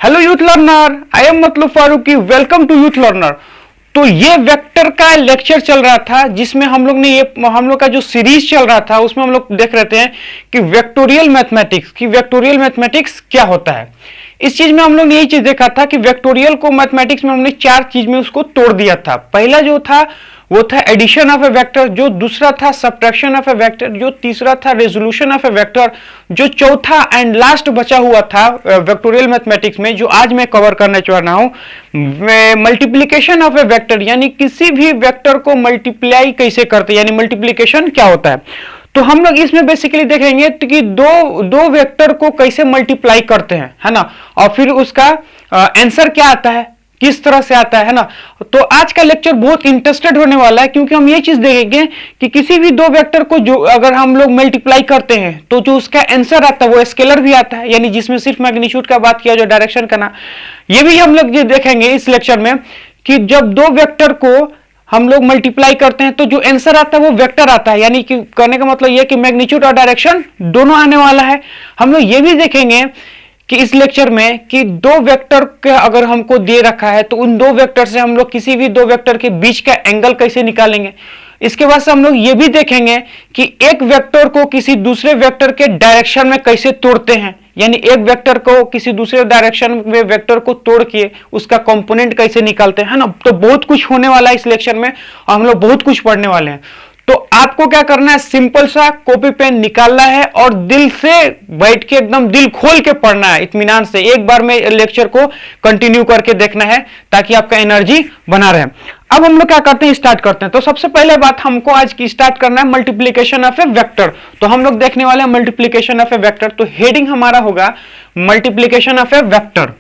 Hello Youth Learner, I am मतलब Farooqui. Welcome to Youth Learner. तो ये वेक्टर का लेक्चर चल रहा था जिसमें हम लोग का जो सीरीज चल रहा था उसमें हम लोग देख रहे थे कि वेक्टोरियल मैथमेटिक्स क्या होता है। इस चीज में हम लोग ने यही चीज देखा था कि वेक्टोरियल को मैथमेटिक्स में हमने चार चीज में उसको तोड़ दिया था। पहला जो था वो था एडिशन ऑफ ए वेक्टर, जो दूसरा था सब्ट्रैक्शन ऑफ ए वेक्टर, जो तीसरा था रेजोल्यूशन ऑफ ए वेक्टर, जो चौथा एंड लास्ट बचा हुआ था वेक्टोरियल मैथमेटिक्स में जो आज मैं कवर करने जा रहा हूं, मल्टीप्लीकेशन ऑफ ए वेक्टर, यानी किसी भी वेक्टर को मल्टीप्लाई कैसे करते हैं, यानी मल्टीप्लीकेशन क्या होता है। तो हम लोग इसमें बेसिकली देखेंगे कि दो वेक्टर को कैसे मल्टीप्लाई करते हैं, है ना, और फिर उसका आंसर क्या आता है, किस तरह से आता है ना। तो आज का लेक्चर बहुत इंटरेस्टेड होने वाला है क्योंकि हम ये चीज देखेंगे कि किसी भी दो वेक्टर को जो अगर हम लोग मल्टीप्लाई करते हैं तो जो उसका आंसर आता है वो स्केलर भी आता है, यानी जिसमें सिर्फ मैग्नीट्यूड का बात किया जो डायरेक्शन का ना। ये भी हम लोग ये देखेंगे इस लेक्चर में कि जब दो वेक्टर को हम लोग मल्टीप्लाई करते हैं तो जो आंसर आता है वो वेक्टर आता है, यानी कि कहने का मतलब यह कि मैग्नीट्यूड और डायरेक्शन दोनों आने वाला है। हम लोग ये भी देखेंगे कि इस लेक्चर में कि दो वेक्टर का अगर हमको दे रखा है तो उन दो वेक्टर से हम लोग किसी भी दो वेक्टर के बीच का एंगल कैसे निकालेंगे। इसके बाद से हम लोग ये भी देखेंगे कि एक वेक्टर को किसी दूसरे वेक्टर के डायरेक्शन में कैसे तोड़ते हैं, यानी एक वेक्टर को किसी दूसरे डायरेक्शन में वेक्टर को तोड़ के उसका कंपोनेंट कैसे निकालते हैं, है ना। तो बहुत कुछ होने वाला है इस लेक्चर में और हम लोग बहुत कुछ पढ़ने वाले हैं। तो आपको क्या करना है, सिंपल सा कॉपी पेन निकालना है और दिल से बैठ के एकदम दिल खोल के पढ़ना है, इत्मीनान से एक बार में लेक्चर को कंटिन्यू करके देखना है ताकि आपका एनर्जी बना रहे। अब हम लोग क्या करते हैं, स्टार्ट करते हैं। तो सबसे पहले बात हमको आज की स्टार्ट करना है मल्टीप्लीकेशन ऑफ ए वेक्टर। तो हम लोग देखने वाले हैं मल्टीप्लीकेशन ऑफ ए वेक्टर। तो हेडिंग हमारा होगा मल्टीप्लीकेशन ऑफ ए वेक्टर।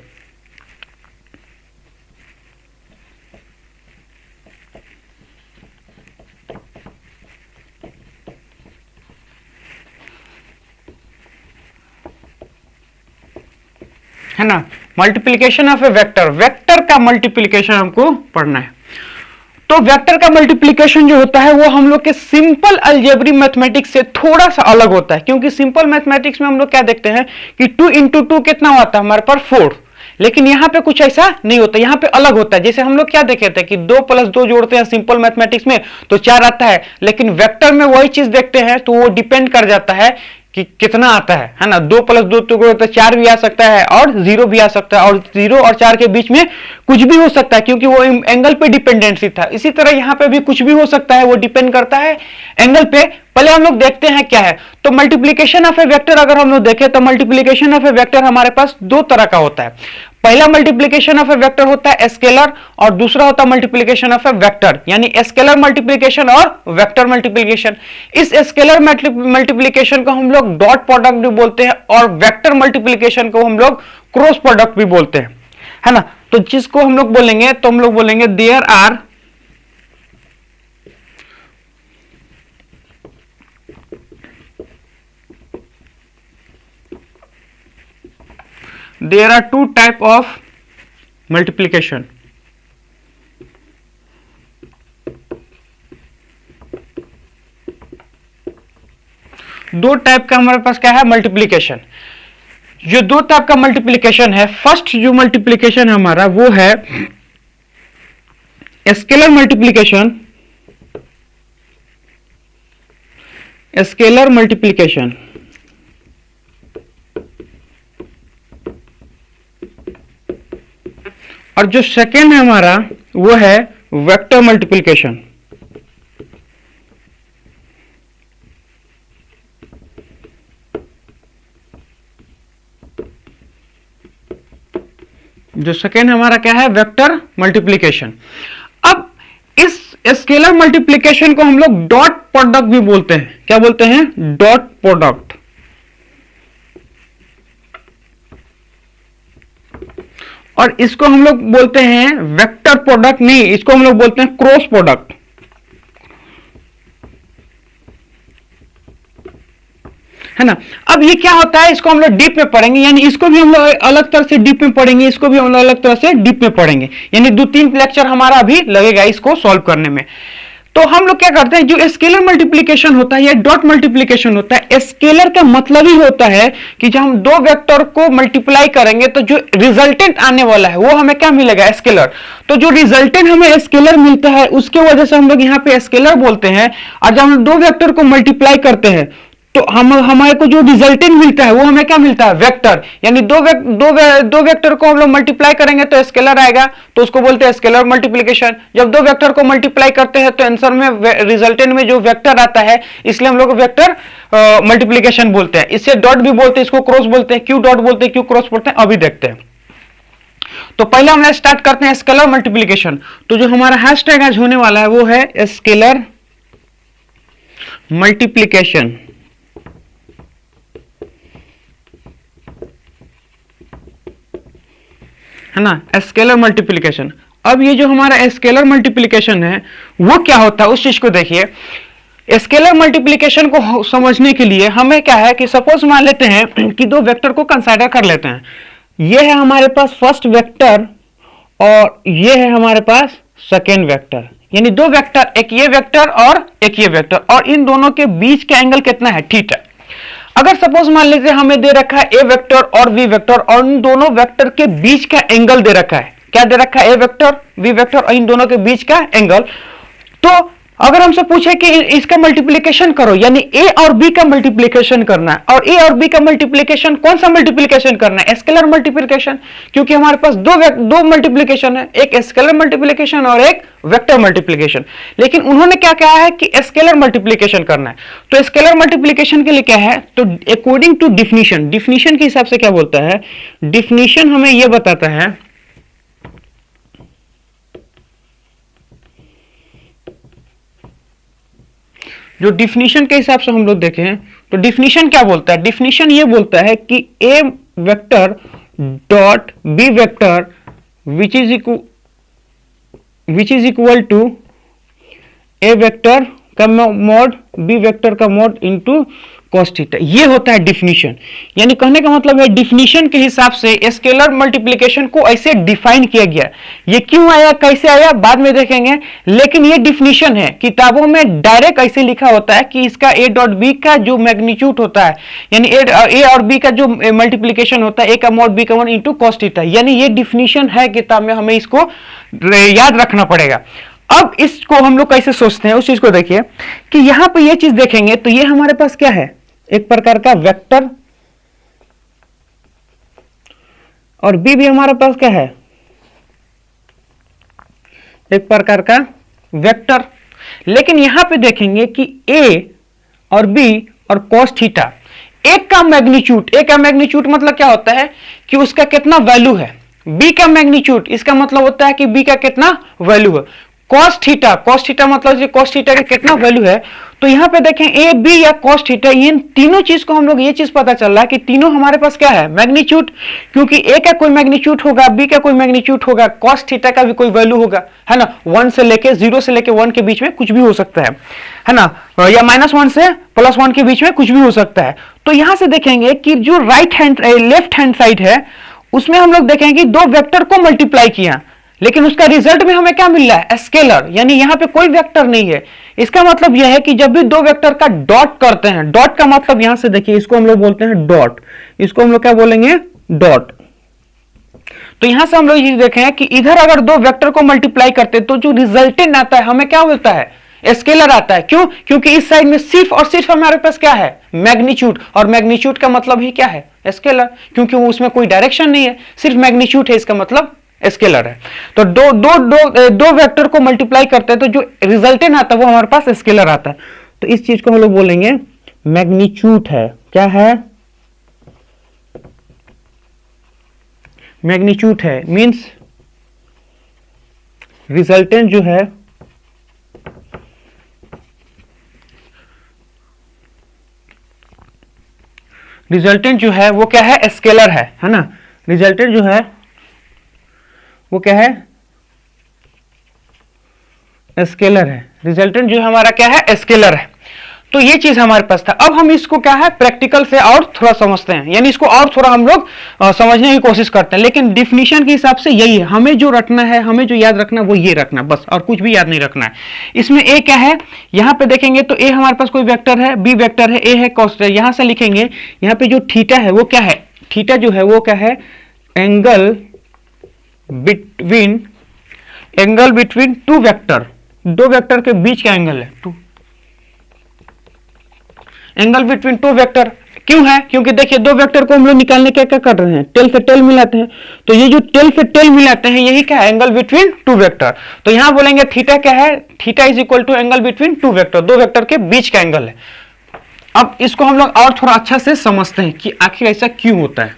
है ना, multiplication of A vector, vector का मल्टीप्लीकेशन हमको पढ़ना है। तो वेक्टर का मल्टीप्लीकेशन जो होता है वो हम लोग के सिंपल अलजेब्रिक मैथमेटिक्स से थोड़ा सा अलग होता है, क्योंकि सिंपल मैथमेटिक्स में हम लोग क्या देखते हैं कि 2 इंटू 2 कितना होता है हमारे पास 4, लेकिन यहां पे कुछ ऐसा नहीं होता, यहां पे अलग होता है। जैसे हम लोग क्या देखे थे कि 2 + 2 जोड़ते हैं सिंपल मैथमेटिक्स में तो 4 आता है, लेकिन वेक्टर में वही चीज देखते हैं तो वो डिपेंड कर जाता है कि कितना आता है ना। 2 + 2 तो 4 भी आ सकता है और 0 भी आ सकता है, और 0 और 4 के बीच में कुछ भी हो सकता है क्योंकि वो एंगल पे डिपेंडेंसी था। इसी तरह यहां पे भी कुछ भी हो सकता है, वो डिपेंड करता है एंगल पे। पहले हम लोग देखते हैं क्या है। तो मल्टीप्लीकेशन ऑफ ए वेक्टर अगर हम लोग देखें तो मल्टीप्लीकेशन ऑफ ए वेक्टर हमारे पास दो तरह का होता है। पहला मल्टीप्लीकेशन ऑफ ए वेक्टर होता है स्केलर और दूसरा होता है मल्टीप्लीकेशन ऑफ ए वेक्टर, यानी स्केलर मल्टीप्लीकेशन और वेक्टर मल्टीप्लीकेशन। इस स्केलर मल्टीप्लीकेशन को हम लोग डॉट प्रोडक्ट भी बोलते हैं और वेक्टर मल्टीप्लीकेशन को हम लोग क्रॉस प्रोडक्ट भी बोलते हैं, है ना। तो जिसको हम लोग बोलेंगे तो हम लोग बोलेंगे there are two type of multiplication। दो टाइप का हमारे पास क्या है मल्टीप्लीकेशन। जो दो टाइप का मल्टीप्लीकेशन है, फर्स्ट जो मल्टीप्लीकेशन है हमारा वो है स्केलर मल्टीप्लीकेशन। स्केलर मल्टीप्लीकेशन और जो सेकेंड है हमारा वो है वेक्टर मल्टीप्लिकेशन। जो सेकेंड हमारा क्या है वेक्टर मल्टीप्लिकेशन। अब इस स्केलर मल्टीप्लिकेशन को हम लोग डॉट प्रोडक्ट भी बोलते हैं। क्या बोलते हैं? Dot product. और इसको हम लोग बोलते हैं वेक्टर प्रोडक्ट नहीं, इसको हम लोग बोलते हैं क्रॉस प्रोडक्ट, है ना। अब ये क्या होता है इसको हम लोग डीप में पढ़ेंगे, यानी इसको भी हम लोग अलग तरह से डीप में पढ़ेंगे, इसको भी हम लोग अलग तरह से डीप में पढ़ेंगे, यानी 2-3 लेक्चर हमारा अभी लगेगा इसको सॉल्व करने में। तो हम लोग क्या करते हैं, जो स्केलर मल्टीप्लिकेशन होता है या डॉट मल्टीप्लिकेशन होता है, स्केलर का मतलब ही होता है कि जब हम दो वेक्टर को मल्टीप्लाई करेंगे तो जो रिजल्टेंट आने वाला है वो हमें क्या मिलेगा, स्केलर। तो जो रिजल्टेंट हमें स्केलर मिलता है उसके वजह से हम लोग यहाँ पे स्केलर बोलते हैं। और जब हम दो वेक्टर को मल्टीप्लाई करते हैं तो हमारे को जो रिजल्टेंट मिलता है वो हमें क्या मिलता है, वेक्टर। यानी दो वेक्टर को हम लोग मल्टीप्लाई करेंगे तो स्केलर आएगा, तो उसको बोलते हैं स्केलर मल्टीप्लिकेशन। जब दो वेक्टर को मल्टीप्लाई करते हैं तो आंसर में रिजल्टेंट में जो वेक्टर आता है, इसलिए हम लोग वेक्टर मल्टीप्लिकेशन बोलते हैं। इससे डॉट भी बोलते हैं, इसको क्रॉस बोलते हैं, क्यों डॉट बोलते हैं, क्यों क्रॉस बोलते हैं, अभी देखते हैं। तो पहले हम स्टार्ट करते हैं स्केलर मल्टीप्लिकेशन। तो जो हमारा हैशटैग आज होने वाला है वो है स्केलर मल्टीप्लिकेशन, है ना, स्केलर मल्टीप्लिकेशन। अब ये जो हमारा स्केलर मल्टीप्लिकेशन है वो क्या होता है उस चीज को देखिए। स्केलर मल्टीप्लिकेशन को समझने के लिए हमें क्या है कि सपोज मान लेते हैं कि दो वेक्टर को कंसीडर कर लेते हैं। ये है हमारे पास फर्स्ट वेक्टर और ये है हमारे पास सेकेंड वेक्टर, यानी दो वेक्टर, एक ये वेक्टर और एक ये वेक्टर, और इन दोनों के बीच का एंगल कितना है, थीटा। अगर सपोज मान लीजिए हमें दे रखा है ए वेक्टर और बी वेक्टर और इन दोनों वेक्टर के बीच का एंगल दे रखा है, क्या दे रखा है, ए वेक्टर बी वेक्टर और इन दोनों के बीच का एंगल। तो अगर हमसे पूछे कि इसका मल्टीप्लिकेशन करो, यानी ए और बी का मल्टीप्लिकेशन करना है, और ए और बी का मल्टीप्लिकेशन कौन सा मल्टीप्लिकेशन करना है, स्केलर मल्टीप्लिकेशन, क्योंकि हमारे पास दो मल्टीप्लिकेशन है, एक स्केलर मल्टीप्लिकेशन और एक वेक्टर मल्टीप्लिकेशन। लेकिन उन्होंने क्या कहा है कि स्केलर मल्टीप्लिकेशन करना है। तो स्केलर मल्टीप्लिकेशन के लिए क्या है, तो अकॉर्डिंग टू डिफिनीशन के हिसाब से क्या बोलता है, डिफिनीशन हमें यह बताता है जो डिफिनीशन के हिसाब से हम लोग देखें तो डिफिनीशन क्या बोलता है, डिफिनीशन ये बोलता है कि A vector dot B vector which is equal to A vector का मॉड बी वेक्टर का मॉड इनटू cos थीटा। ये होता है डिफिनीशन। यानी कहने का मतलब है डिफिनीशन के हिसाब से स्केलर मल्टीप्लिकेशन को ऐसे डिफाइन किया गया। ये क्यों आया, कैसे आया, बाद में देखेंगे, लेकिन ये डिफिनीशन है। किताबों में डायरेक्ट ऐसे लिखा होता है कि इसका ए डॉट बी का जो मैग्नीट्यूड होता है, यानी ए और बी का जो मल्टीप्लिकेशन होता है, ए का मॉड बी का मॉड इनटू cos थीटा। यानी ये डिफिनीशन है किताब में, हमें इसको याद रखना पड़ेगा। अब इसको हम लोग कैसे सोचते हैं उस चीज को देखिए कि यहां पे ये चीज देखेंगे तो ये हमारे पास क्या है, एक प्रकार का वेक्टर, और बी भी हमारे पास क्या है, एक प्रकार का वेक्टर। लेकिन यहां पे देखेंगे कि ए और बी और cos थीटा, एक का मैग्नीट्यूड मतलब क्या होता है कि उसका कितना वैल्यू है, बी का मैग्नीट्यूड इसका मतलब होता है कि बी का कितना वैल्यू है। cos थीटा मतलब cos थीटा का कितना वैल्यू है। तो यहां पे देखें ए बी या cos थीटा, इन तीनों चीज को हम लोग ये चीज पता चल रहा है कि तीनों हमारे पास क्या है, मैग्नीट्यूड, क्योंकि ए का कोई मैग्नीट्यूड होगा, बी का कोई मैग्नीट्यूड होगा, cos थीटा का भी कोई वैल्यू होगा, है ना, 1 से लेके 0 से लेके 1 के बीच में कुछ भी हो सकता है ना, या -1 से +1 के बीच में कुछ भी हो सकता है। तो यहां से देखेंगे कि जो लेफ्ट हैंड साइड है उसमें हम लोग देखेंगे दो वेक्टर को मल्टीप्लाई किया, लेकिन उसका रिजल्ट में हमें क्या मिल रहा है, स्केलर, यानी यहां पे कोई वेक्टर नहीं है। इसका मतलब यह है कि जब भी दो वेक्टर का डॉट करते हैं, डॉट का मतलब यहां से देखिए, इसको हम लोग बोलते हैं डॉट, इसको हम लोग क्या बोलेंगे, डॉट। तो यहां से हम लोग ये देखें कि इधर अगर दो वेक्टर को मल्टीप्लाई करते हैं तो जो रिजल्टेंट आता है हमें क्या मिलता है, स्केलर आता है। क्यों, क्योंकि इस साइड में सिर्फ और सिर्फ हमारे पास क्या है, मैग्नीट्यूड, और मैग्नीट्यूड का मतलब ही क्या है, स्केलर, क्योंकि वो उसमें कोई डायरेक्शन नहीं है, सिर्फ मैग्नीट्यूड है, इसका मतलब स्केलर है। तो दो वेक्टर को मल्टीप्लाई करते हैं तो जो रिजल्टेंट आता है वो हमारे पास स्केलर आता है। तो इस चीज को हम लोग बोलेंगे मैग्नीट्यूड है, क्या है, मैग्नीट्यूड है, मींस रिजल्टेंट जो है वो क्या है, स्केलर है ना, रिजल्टेंट जो है वो क्या है, स्केलर है, रिजल्टेंट जो हमारा क्या है, स्केलर है। तो ये चीज हमारे पास था। अब हम इसको क्या है प्रैक्टिकल से और थोड़ा समझते हैं, यानी इसको और थोड़ा हम लोग समझने की कोशिश करते हैं। लेकिन डिफिनीशन के हिसाब से यही है, हमें जो रटना है, हमें जो याद रखना है वो ये रखना बस, और कुछ भी याद नहीं रखना है। इसमें ए क्या है, यहाँ पे देखेंगे तो ए हमारे पास कोई वेक्टर है, बी वेक्टर है, ए है कॉस्ट है। यहां से लिखेंगे यहाँ पे जो थीटा है वो क्या है, थीटा जो है वो क्या है, एंगल बिटवीन टू वेक्टर, दो वेक्टर के बीच का एंगल है, two angle between two vector. क्यों है, क्योंकि देखिए दो वेक्टर को हम लोग निकालने क्या क्या कर रहे हैं, टेल से टेल मिलाते हैं। तो ये जो टेल से टेल मिलाते हैं यही क्या है, एंगल बिटवीन टू वेक्टर। तो यहां बोलेंगे थीटा क्या है, theta is equal to angle between two vector, दो वेक्टर के बीच का एंगल है। अब इसको हम लोग और थोड़ा अच्छा से समझते हैं कि आखिर ऐसा क्यों होता है,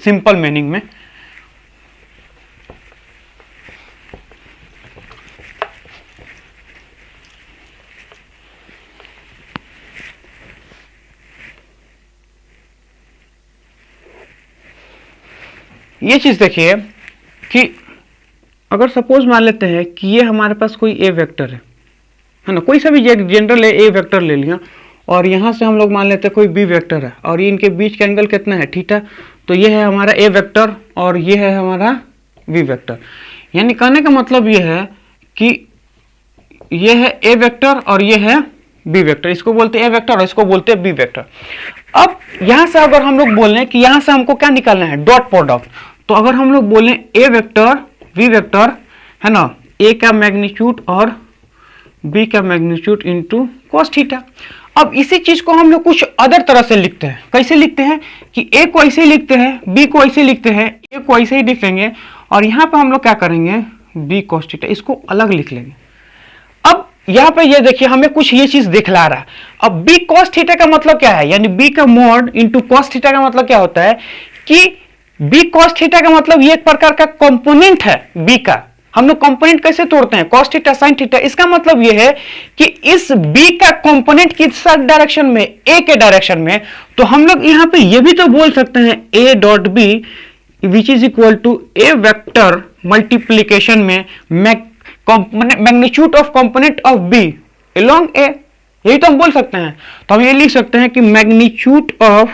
सिंपल मीनिंग में। ये चीज देखिए कि अगर सपोज मान लेते हैं कि ये हमारे पास कोई ए वेक्टर है ना, कोई सा भी जनरल ए वेक्टर ले लिया, और यहां से हम लोग मान लेते हैं कोई बी वेक्टर है, और ये इनके बीच का एंगल कितना है, थीटा। तो ये है हमारा ए वेक्टर और ये है हमारा बी वेक्टर। यानी कहने का मतलब ये है कि ये है ए वेक्टर और ये है बी वेक्टर, इसको बोलते हैं ए वेक्टर और इसको बोलते हैं बी वेक्टर। अब यहां से अगर हम लोग बोलें कि यहां से हमको क्या निकालना है, डॉट प्रोडक्ट, तो अगर हम लोग बोलें ए वेक्टर बी वेक्टर है ना, ए का मैग्नीट्यूड और बी का मैग्नीट्यूड इनटू cos थीटा। अब इसी चीज को हम लोग कुछ अदर तरह से लिखते हैं। कैसे लिखते हैं कि ए को ऐसे ही लिखते हैं, बी को ऐसे लिखते हैं, ए को ऐसे ही लिखेंगे, और यहां पे हम लोग क्या करेंगे, बी cos थीटा, इसको अलग लिख लेंगे। अब यहां पे ये देखिए हमें कुछ ये चीज दिखला रहा है। अब बी cos थीटा का मतलब क्या है, यानी बी का मॉड इंटू cos थीटा का मतलब क्या होता है कि बी cos थीटा का मतलब ये एक प्रकार का कंपोनेंट है बी का। हम लोग कंपोनेंट कैसे तोड़ते हैं, cos थीटा sin थीटा। इसका मतलब ये है कि इस बी का कंपोनेंट किस डायरेक्शन में, ए के डायरेक्शन में। तो हम लोग यहां पे ये भी तो बोल सकते हैं A dot B which is equal to A vector multiplication में magnitude of component of B along A, यही तो हम बोल सकते हैं। तो हम ये लिख सकते हैं कि magnitude of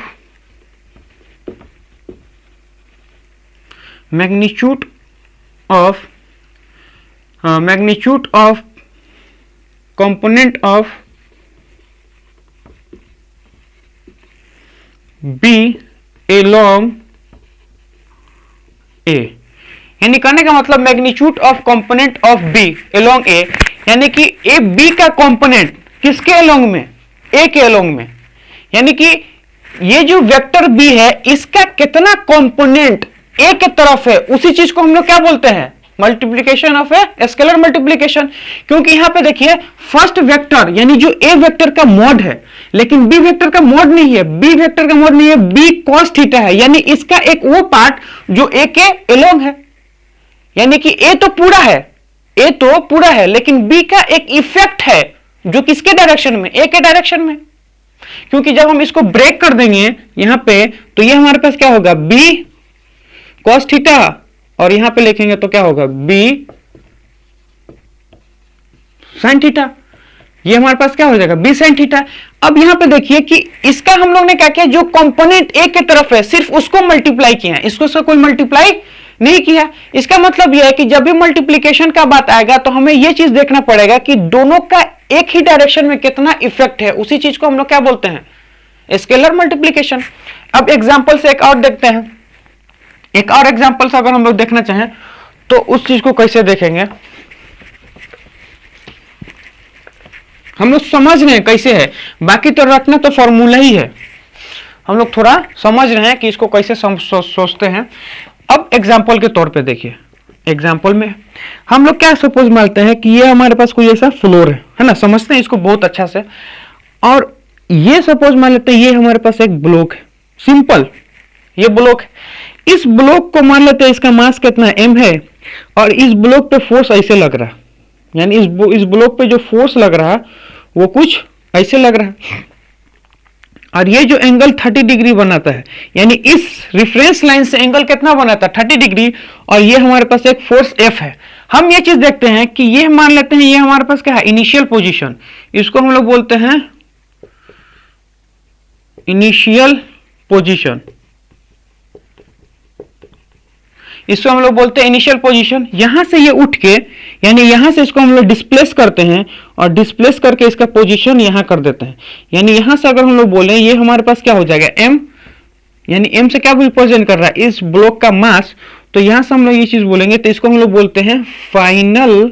component of B along A, यानी कहने का मतलब magnitude of component of B along A, यानी कि ए बी का कंपोनेंट किसके अलोंग में, ए के अलोंग में। यानी कि ये जो वेक्टर बी है इसका कितना कंपोनेंट ए के तरफ है, उसी चीज को हम लोग क्या बोलते हैं, multiplication of a scalar multiplication. क्योंकि यहां पे देखिए फर्स्ट वेक्टर यानी जो ए वेक्टर का मॉड है, लेकिन बी वेक्टर का मॉड नहीं है, बी वेक्टर का मॉड नहीं है, बी cos थीटा है। यानी इसका एक वो पार्ट जो ए के अलोंग है, यानी कि ए तो पूरा है, ए तो पूरा है, लेकिन बी का एक इफेक्ट है जो किसके डायरेक्शन में, ए के डायरेक्शन में। क्योंकि जब हम इसको ब्रेक कर देंगे यहां पे, तो ये हमारे पास क्या होगा, बी cos थीटा, और यहां पे लिखेंगे तो क्या होगा, बी sin थीटा। ये हमारे पास क्या हो जाएगा, बी sin थीटा। अब यहां पे देखिए कि इसका हम लोग ने क्या किया, जो कंपोनेंट ए के तरफ है सिर्फ उसको मल्टीप्लाई किया है, इसको कोई मल्टीप्लाई नहीं किया। इसका मतलब यह है कि जब भी मल्टीप्लीकेशन का बात आएगा तो हमें यह चीज देखना पड़ेगा कि दोनों का एक ही डायरेक्शन में कितना इफेक्ट है, उसी चीज को हम लोग क्या बोलते हैं, स्केलर मल्टीप्लीकेशन। अब एग्जांपल से एक और देखते हैं, एक और एग्जांपल से अगर हम लोग देखना चाहें तो उस चीज को कैसे देखेंगे, हम लोग समझ रहे हैं कैसे है, बाकी तो रखना तो फॉर्मूला ही है, हम लोग थोड़ा समझ रहे हैं कि इसको कैसे सोचते हैं। अब एग्जाम्पल के तौर पे देखिए, एग्जाम्पल में हम लोग क्या सपोज मानते हैं कि ये हमारे पास कोई ऐसा फ्लोर है ना, समझते हैं इसको बहुत अच्छा से। और ये सपोज मान लेते हैं ये हमारे पास एक ब्लॉक है, सिंपल ये ब्लॉक है। इस ब्लॉक को मान लेते हैं इसका मास कितना है, m है, और इस ब्लॉक पे फोर्स ऐसे लग रहा है, यानी इस ब्लॉक पे जो फोर्स लग रहा है वो कुछ ऐसे लग रहा है, और ये जो एंगल 30 डिग्री बनाता है, यानी इस रेफरेंस लाइन से एंगल कितना बनाता है, 30 डिग्री। और ये हमारे पास एक फोर्स F है। हम ये चीज देखते हैं कि ये मान लेते हैं ये हमारे पास क्या है, इनिशियल पोजीशन, इसको हम लोग बोलते हैं इनिशियल पोजीशन, इसको हम लोग बोलते हैं इनिशियल पोजीशन। यहां से ये उठ के यानी यहां से इसको हम लोग डिस्प्लेस करते हैं और डिस्प्लेस करके इसका पोजीशन यहां कर देते हैं। यानी यहां से अगर हम लोग बोले ये हमारे पास क्या हो जाएगा m, यानी m से क्या रिप्रेजेंट कर रहा है इस ब्लॉक का मास, तो यहां से हम लोग ये चीज बोलेंगे तो इसको हम लोग बोलते हैं फाइनल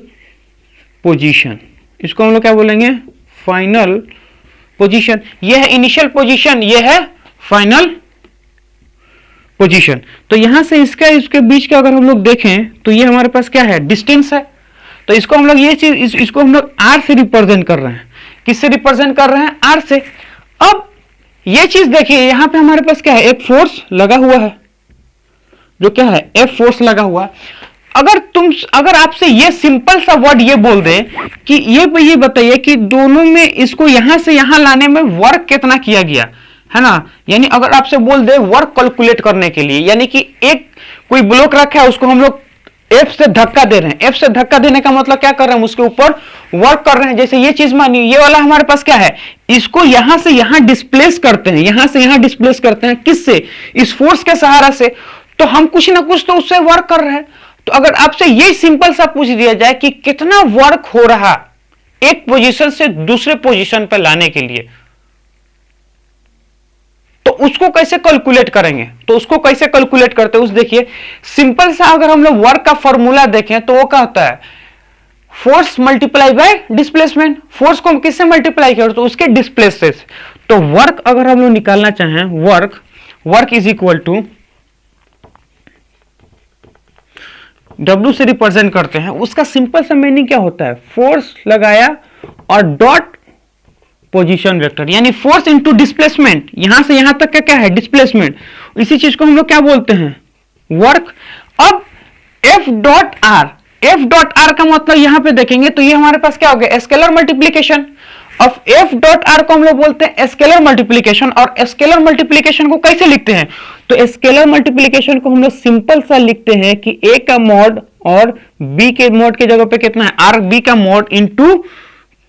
पोजीशन। इसको हम लोग क्या बोलेंगे, फाइनल पोजीशन। ये है इनिशियल पोजीशन, ये है फाइनल पोजीशन। तो यहां से इसका इसके बीच का अगर हम लोग देखें तो ये हमारे पास क्या है, डिस्टेंस है। तो इसको हम लोग ये चीज इसको हम लोग r से रिप्रेजेंट कर रहे हैं। किससे रिप्रेजेंट कर रहे हैं, r से। अब ये चीज देखिए यहां पे हमारे पास क्या है, एक फोर्स लगा हुआ है, जो क्या है F फोर्स लगा हुआ। अगर आपसे ये सिंपल सा वर्ड ये बोल दे कि ये बताइए कि दोनों में इसको यहां से यहां लाने में वर्क कितना किया गया है ना, यानी अगर आपसे बोल दे वर्क कैलकुलेट करने के लिए, यानी कि एक कोई ब्लॉक रखा है उसको हम लोग F से धक्का दे रहे हैं। F से धक्का देने का मतलब क्या कर रहे हैं, उसके ऊपर वर्क कर रहे हैं। जैसे ये चीज मानिए ये वाला हमारे पास क्या है, इसको यहां से यहां डिस्प्लेस करते हैं, यहां से यहां डिस्प्लेस करते हैं, किससे, इस फोर्स के सहारा से। तो हम कुछ ना कुछ तो उससे वर्क कर रहे हैं। तो अगर आपसे ये सिंपल सा पूछ दिया जाए कि कितना वर्क हो रहा एक पोजीशन से दूसरे पोजीशन पर लाने के लिए, तो उसको कैसे कैलकुलेट करेंगे, तो उसको कैसे कैलकुलेट करते हैं उस देखिए सिंपल सा अगर हम लोग वर्क का फॉर्मूला देखें तो वो क्या होता है, force multiply by displacement. Force को हम किससे मल्टीप्लाई करें, तो उसके डिस्प्लेस से। तो वर्क अगर हम लोग निकालना चाहें, work is equal to W से रिप्रेजेंट करते हैं, उसका सिंपल सा मीनिंग क्या होता है, फोर्स लगाया और डॉट पोजीशन वेक्टर, यानी फोर्स इनटू डिस्प्लेसमेंट। यहां से यहां तक का क्या है, डिस्प्लेसमेंट। इसी चीज को हम लोग क्या बोलते हैं, वर्क। अब F डॉट आर का मतलब यहां पे देखेंगे तो ये हमारे पास क्या हो गया, स्केलर मल्टीप्लीकेशन। अब F डॉट आर को हम लोग बोलते हैं स्केलर मल्टीप्लीकेशन। और स्केलर मल्टीप्लीकेशन को कैसे लिखते हैं, तो स्केलर मल्टीप्लीकेशन को हम लोग सिंपल सा लिखते हैं कि A का मॉड और B के मॉड के जगह पे कितना है, आर बी का mod into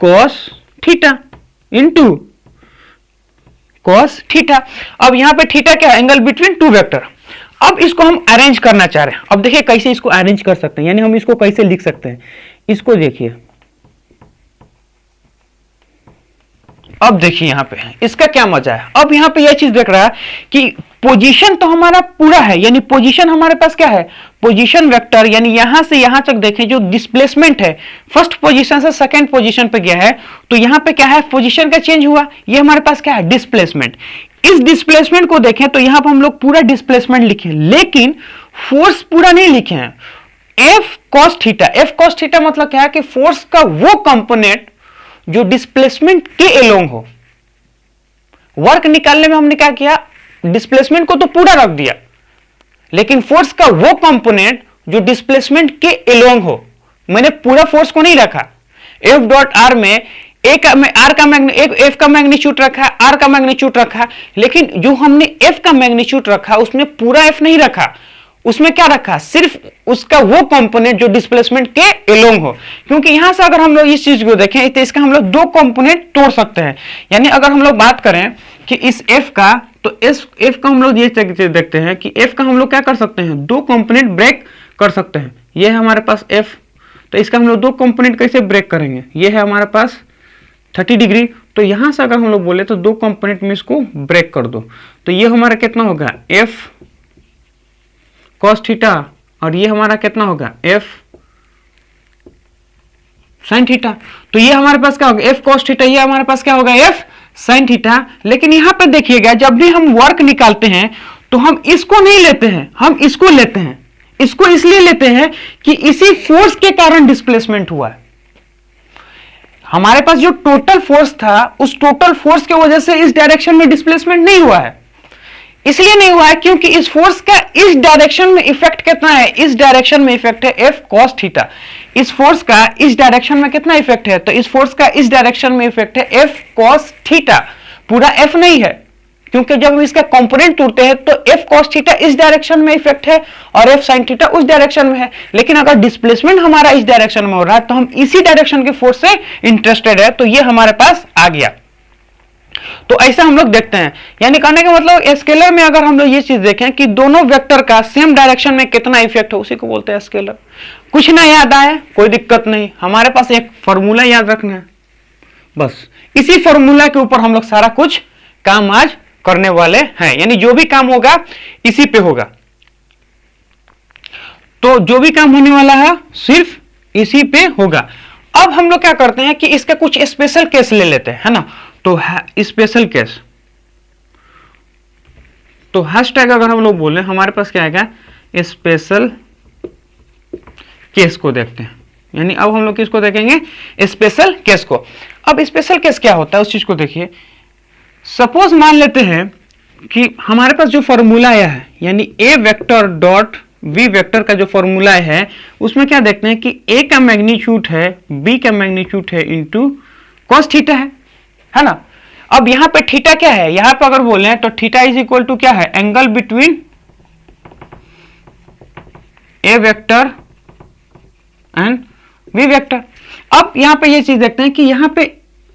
cos theta, into cos theta. अब यहां पे थीटा क्या है, एंगल बिटवीन टू वेक्टर। अब इसको हम अरेंज करना चाह रहे हैं। अब देखिए कैसे इसको अरेंज कर सकते हैं, यानी हम इसको कैसे लिख सकते हैं, इसको देखिए। अब देखिए यहां पे इसका क्या मजा है। अब यहां पे यह चीज देख रहा है कि पोजीशन तो हमारा पूरा है, यानी पोजीशन हमारे पास क्या है, पोजीशन वेक्टर। यानी यहां से यहां तक देखें जो डिस्प्लेसमेंट है, फर्स्ट पोजीशन से सेकंड पोजीशन पे गया है, तो यहां पे क्या है, पोजीशन का चेंज हुआ। ये हमारे पास क्या है, डिस्प्लेसमेंट। इस डिस्प्लेसमेंट को देखें तो यहां पर हम लोग पूरा डिस्प्लेसमेंट लिखे, लेकिन फोर्स पूरा नहीं लिखे हैं। F cos theta, F cos theta मतलब क्या है कि फोर्स का वो कंपोनेंट जो डिस्प्लेसमेंट के एलोंग हो। वर्क निकालने में हमने क्या किया, डिस्प्लेसमेंट को तो पूरा रख दिया, लेकिन फोर्स का वो कंपोनेंट जो डिस्प्लेसमेंट के एलोंग हो, मैंने पूरा फोर्स को नहीं रखा। F डॉट आर में F का मैग्नीट्यूड रखा, R का मैग्नीट्यूड रखा, लेकिन जो हमने F का मैग्नीट्यूड रखा उसमें पूरा F नहीं रखा। उसमें क्या रखा, सिर्फ उसका वो कंपोनेंट जो डिस्प्लेसमेंट के एलोंग हो। क्योंकि यहां से अगर हम लोग इस चीज को देखें तो इसका हम लोग दो कंपोनेंट तोड़ सकते हैं। यानी अगर हम लोग बात करें कि इस F का, तो इस F का हम लोग ये देखते हैं कि F का हम लोग क्या कर सकते हैं, दो कंपोनेंट ब्रेक कर सकते हैं। ये है हमारे पास F, तो इसका हम लोग दो कंपोनेंट कैसे ब्रेक करेंगे, ये है हमारे पास 30 डिग्री। तो यहां से अगर हम लोग बोले तो दो कंपोनेंट में इसको ब्रेक कर दो, तो ये हमारा कितना होगा, F cos थीटा, और ये हमारा कितना होगा, F sin थीटा। तो ये हमारे पास क्या होगा, F cos थीटा, ये हमारे पास क्या होगा, F sin थीटा। लेकिन यहां पर देखिएगा जब भी हम वर्क निकालते हैं तो हम इसको नहीं लेते हैं, हम इसको लेते हैं। इसको इसलिए लेते हैं कि इसी फोर्स के कारण डिस्प्लेसमेंट हुआ है। हमारे पास जो टोटल फोर्स था उस टोटल फोर्स की वजह से इस डायरेक्शन में डिस्प्लेसमेंट नहीं हुआ है। इसलिए नहीं हुआ है क्योंकि इस फोर्स का इस डायरेक्शन में इफेक्ट कितना है, इस डायरेक्शन में इफेक्ट है F cos थीटा। इस फोर्स का इस डायरेक्शन में कितना इफेक्ट है, तो इस फोर्स का इस डायरेक्शन में इफेक्ट है F cos थीटा, पूरा F नहीं है। क्योंकि जब हम इसका कंपोनेंट तोड़ते हैं तो एफ कॉस थीटा इस डायरेक्शन में इफेक्ट है और एफ साइन थीटा उस डायरेक्शन में है, लेकिन अगर डिस्प्लेसमेंट हमारा इस डायरेक्शन में हो रहा है तो हम इसी डायरेक्शन के फोर्स से इंटरेस्टेड है, तो ये हमारे पास आ गया। तो ऐसा हम लोग देखते हैं, यानी कहने का मतलब स्केलर में अगर हम लोग ये चीज देखें कि दोनों वेक्टर का सेम डायरेक्शन में कितना इफेक्ट है, उसी को बोलते हैं स्केलर। कुछ ना याद आए कोई दिक्कत नहीं, हमारे पास एक फॉर्मूला याद रखना है, बस इसी फॉर्मूला के ऊपर हम लोग सारा कुछ काम आज करने वाले हैं, यानी जो भी काम होगा इसी पे होगा। तो जो भी काम होने वाला है सिर्फ इसी पे होगा। अब हम लोग क्या करते हैं कि इसका कुछ स्पेशल केस ले लेते हैं, है ना। तो स्पेशल केस, तो हैशटैग अगर हम लोग बोले हमारे पास क्या आएगा, स्पेशल केस को देखते हैं, यानी अब हम लोग किसको देखेंगे, स्पेशल केस को। अब स्पेशल केस क्या होता है उस चीज को देखिए। सपोज मान लेते हैं कि हमारे पास जो फॉर्मूला आया है, यानी a vector dot B vector का जो फॉर्मूला है उसमें क्या देखते हैं कि ए का मैग्नीट्यूड है, बी का मैग्नीट्यूड है इंटू कॉस थीटा है ना। अब यहां पे थीटा क्या है, यहां पे अगर बोले तो थीटा इज इक्वल टू क्या है, angle between A vector and B vector. अब यहां पे ये चीज देखते हैं कि यहां पे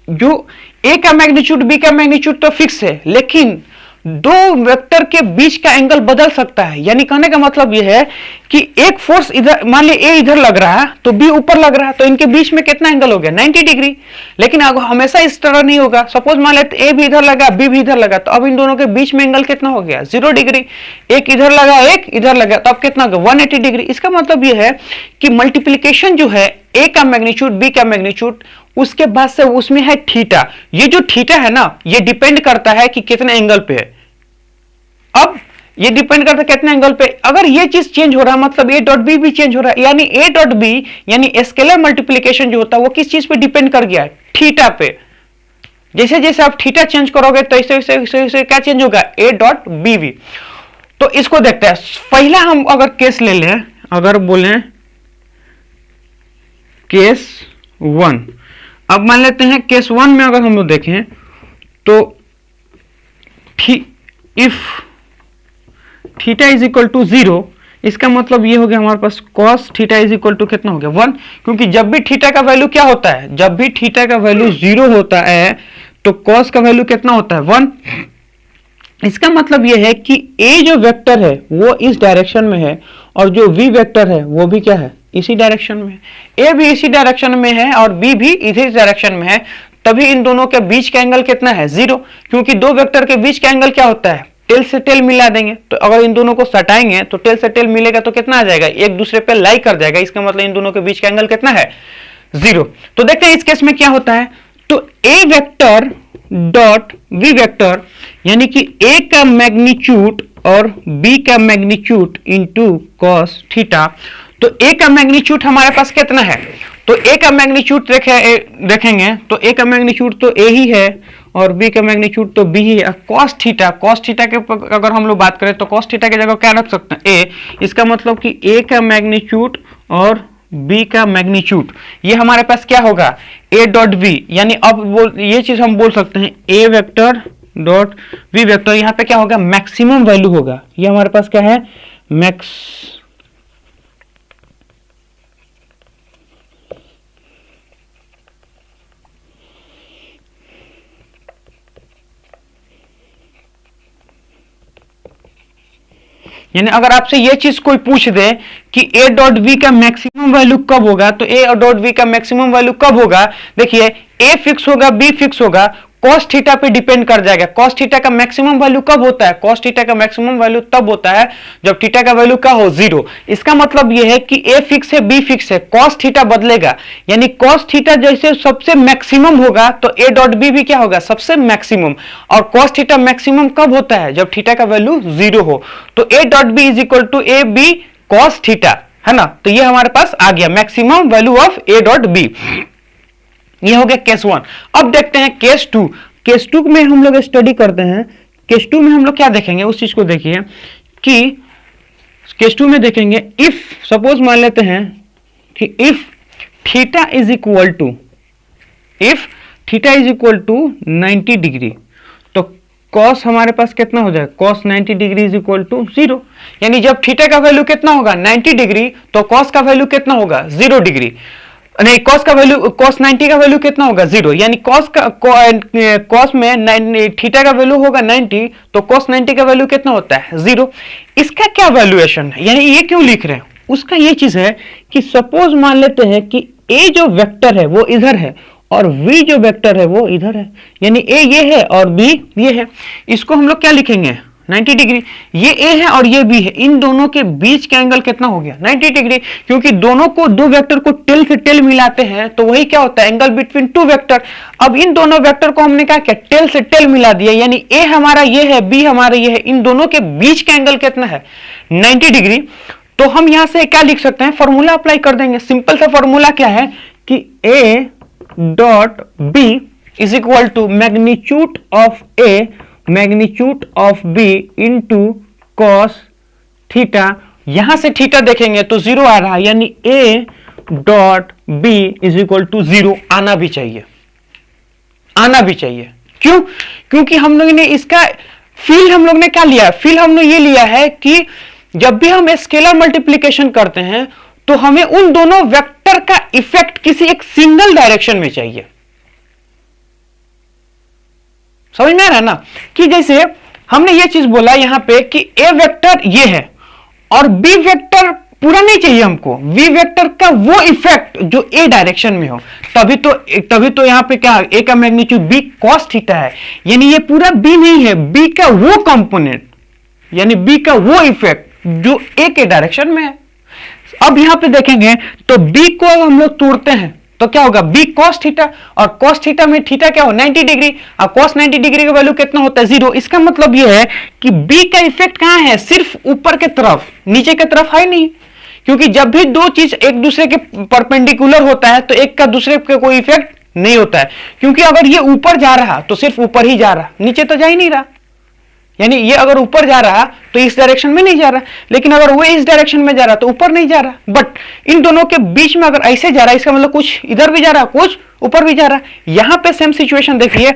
जो ए का मैग्नीट्यूड बी का मैग्नीट्यूड तो फिक्स है, लेकिन दो वेक्टर के बीच का एंगल बदल सकता है। यानी कहने का मतलब यह है कि एक फोर्स इधर, मान ली ए इधर लग रहा है तो बी ऊपर लग रहा है, तो इनके बीच में कितना एंगल हो गया, 90 डिग्री। लेकिन अगर हमेशा इस तरह नहीं होगा, सपोज मान लेते ए भी इधर लगा बी भी इधर लगा, तो अब इन दोनों के बीच में एंगल कितना हो गया, 0 डिग्री। एक इधर लगा एक इधर लगा, तो अब कितना होगा, 180 डिग्री। इसका मतलब यह है कि मल्टीप्लीकेशन जो है ए का मैग्नीट्यूड बी का मैग्नीट्यूड, उसके बाद से उसमें है थीटा। ये जो थीटा है ना, ये डिपेंड करता है कि कितने एंगल पे है। अब ये डिपेंड करता है कितने एंगल पे, अगर ये चीज चेंज हो रहा है मतलब ए डॉट बी भी चेंज हो रहा है, यानी ए डॉट बी यानी स्केलर मल्टीप्लिकेशन जो होता है वो किस चीज पे डिपेंड कर गया है, थीटा पे। जैसे जैसे आप थीटा चेंज करोगे तो ऐसे क्या चेंज होगा, ए डॉट बी भी। तो इसको देखते हैं। पहला हम अगर केस ले लें, अगर बोले केस 1, अब मान लेते हैं केस 1 में अगर हम लोग देखें तो if theta is equal to 0, इसका मतलब ये हो गया हमारे पास cos theta is equal to कितना हो गया, 1। क्योंकि जब भी थीटा का वैल्यू क्या होता है, जब भी थीटा का वैल्यू 0 होता है तो कॉस का वैल्यू कितना होता है, 1। इसका मतलब ये है कि ए जो वेक्टर है वो इस डायरेक्शन में है और जो वी वेक्टर है वो भी क्या है, इसी डायरेक्शन में है। ए भी इसी डायरेक्शन में है और बी भी इसी डायरेक्शन में है, तभी इन दोनों के बीच का एंगल कितना है, 0। क्योंकि दो वेक्टर के बीच का एंगल क्या होता है, टेल से टेल मिला देंगे। तो अगर इन दोनों को सटाएंगे तो टेल से टेल मिलेगा तो कितना आ जाएगा, एक दूसरे पे लाई कर जाएगा। इसका मतलब इन दोनों के बीच का एंगल कितना है, 0। तो देखते हैं इस केस में क्या होता है। तो ए वेक्टर डॉट बी वेक्टर, यानी कि ए का मैग्नीट्यूड और बी का मैग्नीट्यूड इंटू कॉस थीटा। तो ए का मैग्नीट्यूड हमारे पास कितना है, तो ए का मैग्नीट्यूड देखेंगे तो ए का मैग्नीट्यूड तो ए ही है और बी का मैग्नीट्यूड तो बी ही है। कॉस थीटा के अगर हम लोग बात करें तो कॉस थीटा की जगह क्या रख सकते हैं, ए। इसका मतलब कि ए का मैग्नीट्यूड और बी का मैग्नीट्यूड ये हमारे पास क्या होगा, ए डॉट बी। यानी अब ये चीज हम बोल सकते हैं ए वेक्टर डॉट बी वेक्टर, यहां पे क्या होगा, मैक्सिमम वैल्यू होगा। ये हमारे पास क्या है, मैक्स यानी अगर आपसे ये चीज कोई पूछ दे कि ए डॉट बी का मैक्सिमम वैल्यू कब होगा, तो ए डॉट बी का मैक्सिमम वैल्यू कब होगा, देखिए ए फिक्स होगा बी फिक्स होगा, कॉस थीटा पे डिपेंड कर जाएगा। कॉस थीटा का मैक्सिमम वैल्यू कब होता है, कॉस थीटा का मैक्सिमम वैल्यू तब होता है जब थीटा का वैल्यू क्या हो, 0। इसका मतलब यह है कि ए फिक्स है बी फिक्स है, कॉस थीटा बदलेगा। यानी कॉस थीटा जैसे सबसे मैक्सिमम होगा तो ए डॉट बी भी क्या होगा, सबसे मैक्सिमम। और कॉस थीटा मैक्सिमम कब होता है, जब थीटा का वैल्यू 0 हो। तो A dot B is equal to A B cos theta, है ना। तो ये हमारे पास आ गया maximum value of A dot B. ये हो गया केस 1। अब देखते हैं केस 2। केस 2 में हम लोग स्टडी करते हैं। केस 2 में हम लोग क्या देखेंगे, उस चीज को देखिए कि केस 2 में देखेंगे इफ, सपोज मान लेते हैं कि if theta is equal to 90 degree, तो कॉस हमारे पास कितना हो जाए, cos 90 degree is equal to 0, यानी जब थीटा का वैल्यू कितना होगा 90 डिग्री तो कॉस का वैल्यू कितना होगा 0 डिग्री, नहीं कॉस का वैल्यू, कॉस 90 का वैल्यू कितना होगा 0, यानी कॉस में थीटा का वैल्यू होगा 90 तो कॉस 90 का वैल्यू कितना होता है 0। इसका क्या वैल्यूएशन है, यानी ये क्यों लिख रहे हैं, उसका ये चीज है कि सपोज मान लेते हैं कि ए जो वेक्टर है वो इधर है और v जो वेक्टर है वो इधर है, यानी a ये है और b ये है, इसको हम लोग क्या लिखेंगे 90 डिग्री, ये a है और ये b है, इन दोनों के बीच का एंगल कितना हो गया 90 डिग्री, क्योंकि दोनों को, दो वेक्टर को टेल से टेल मिलाते हैं तो वही क्या होता है एंगल बिटवीन टू वेक्टर। अब इन दोनों वेक्टर को हमने क्या किया टेल से टेल मिला दिया, यानी a हमारा ये है b हमारा ये है, इन दोनों के बीच का एंगल कितना है 90 डिग्री। तो हम यहां से क्या लिख सकते हैं, फॉर्मूला अप्लाई कर देंगे, सिंपल सा फॉर्मूला क्या है कि a dot b is equal to magnitude of a magnitude of b into cos theta, यहां से थीटा देखेंगे तो 0 आ रहा है, यानी a dot b is equal to 0 आना भी चाहिए, आना भी चाहिए। क्यों, क्योंकि हम लोग ने इसका फील्ड हम लोग ने क्या लिया, फील्ड हमने ये लिया है कि जब भी हम स्केलर मल्टीप्लिकेशन करते हैं तो हमें उन दोनों वेक्टर का इफेक्ट किसी एक सिंगल डायरेक्शन में चाहिए। समझ में आ रहा है ना, कि जैसे हमने ये चीज बोला यहां पे कि ए वेक्टर ये है और बी वेक्टर पूरा नहीं चाहिए हमको, वी वेक्टर का वो इफेक्ट जो ए डायरेक्शन में हो, तभी तो यहां पे क्या ए का मैग्नीट्यूड बी कॉस थीटा है, यानी ये पूरा बी नहीं है, बी का वो कंपोनेंट यानी बी का वो इफेक्ट जो ए के डायरेक्शन में है। अब यहां पे देखेंगे तो b को हम लोग तोड़ते हैं तो क्या होगा b cos थीटा, और cos थीटा में थीटा क्या हो 90 डिग्री, और cos 90 डिग्री का वैल्यू कितना होता है 0। इसका मतलब यह है कि b का इफेक्ट कहां है, सिर्फ ऊपर के तरफ, नीचे के तरफ है नहीं, क्योंकि जब भी दो चीज एक दूसरे के परपेंडिकुलर होता है तो एक का दूसरे पे कोई इफेक्ट नहीं होता है, क्योंकि अगर ये ऊपर जा रहा तो सिर्फ ऊपर ही जा रहा, नीचे तो जा ही नहीं रहा, यानी ये अगर ऊपर जा रहा तो इस डायरेक्शन में नहीं जा रहा, लेकिन अगर वो इस डायरेक्शन में जा रहा तो ऊपर नहीं जा रहा। बट इन दोनों के बीच में अगर ऐसे जा रहा है इसका मतलब कुछ इधर भी जा रहा कुछ ऊपर भी जा रहा है। यहां पे सेम सिचुएशन देखिए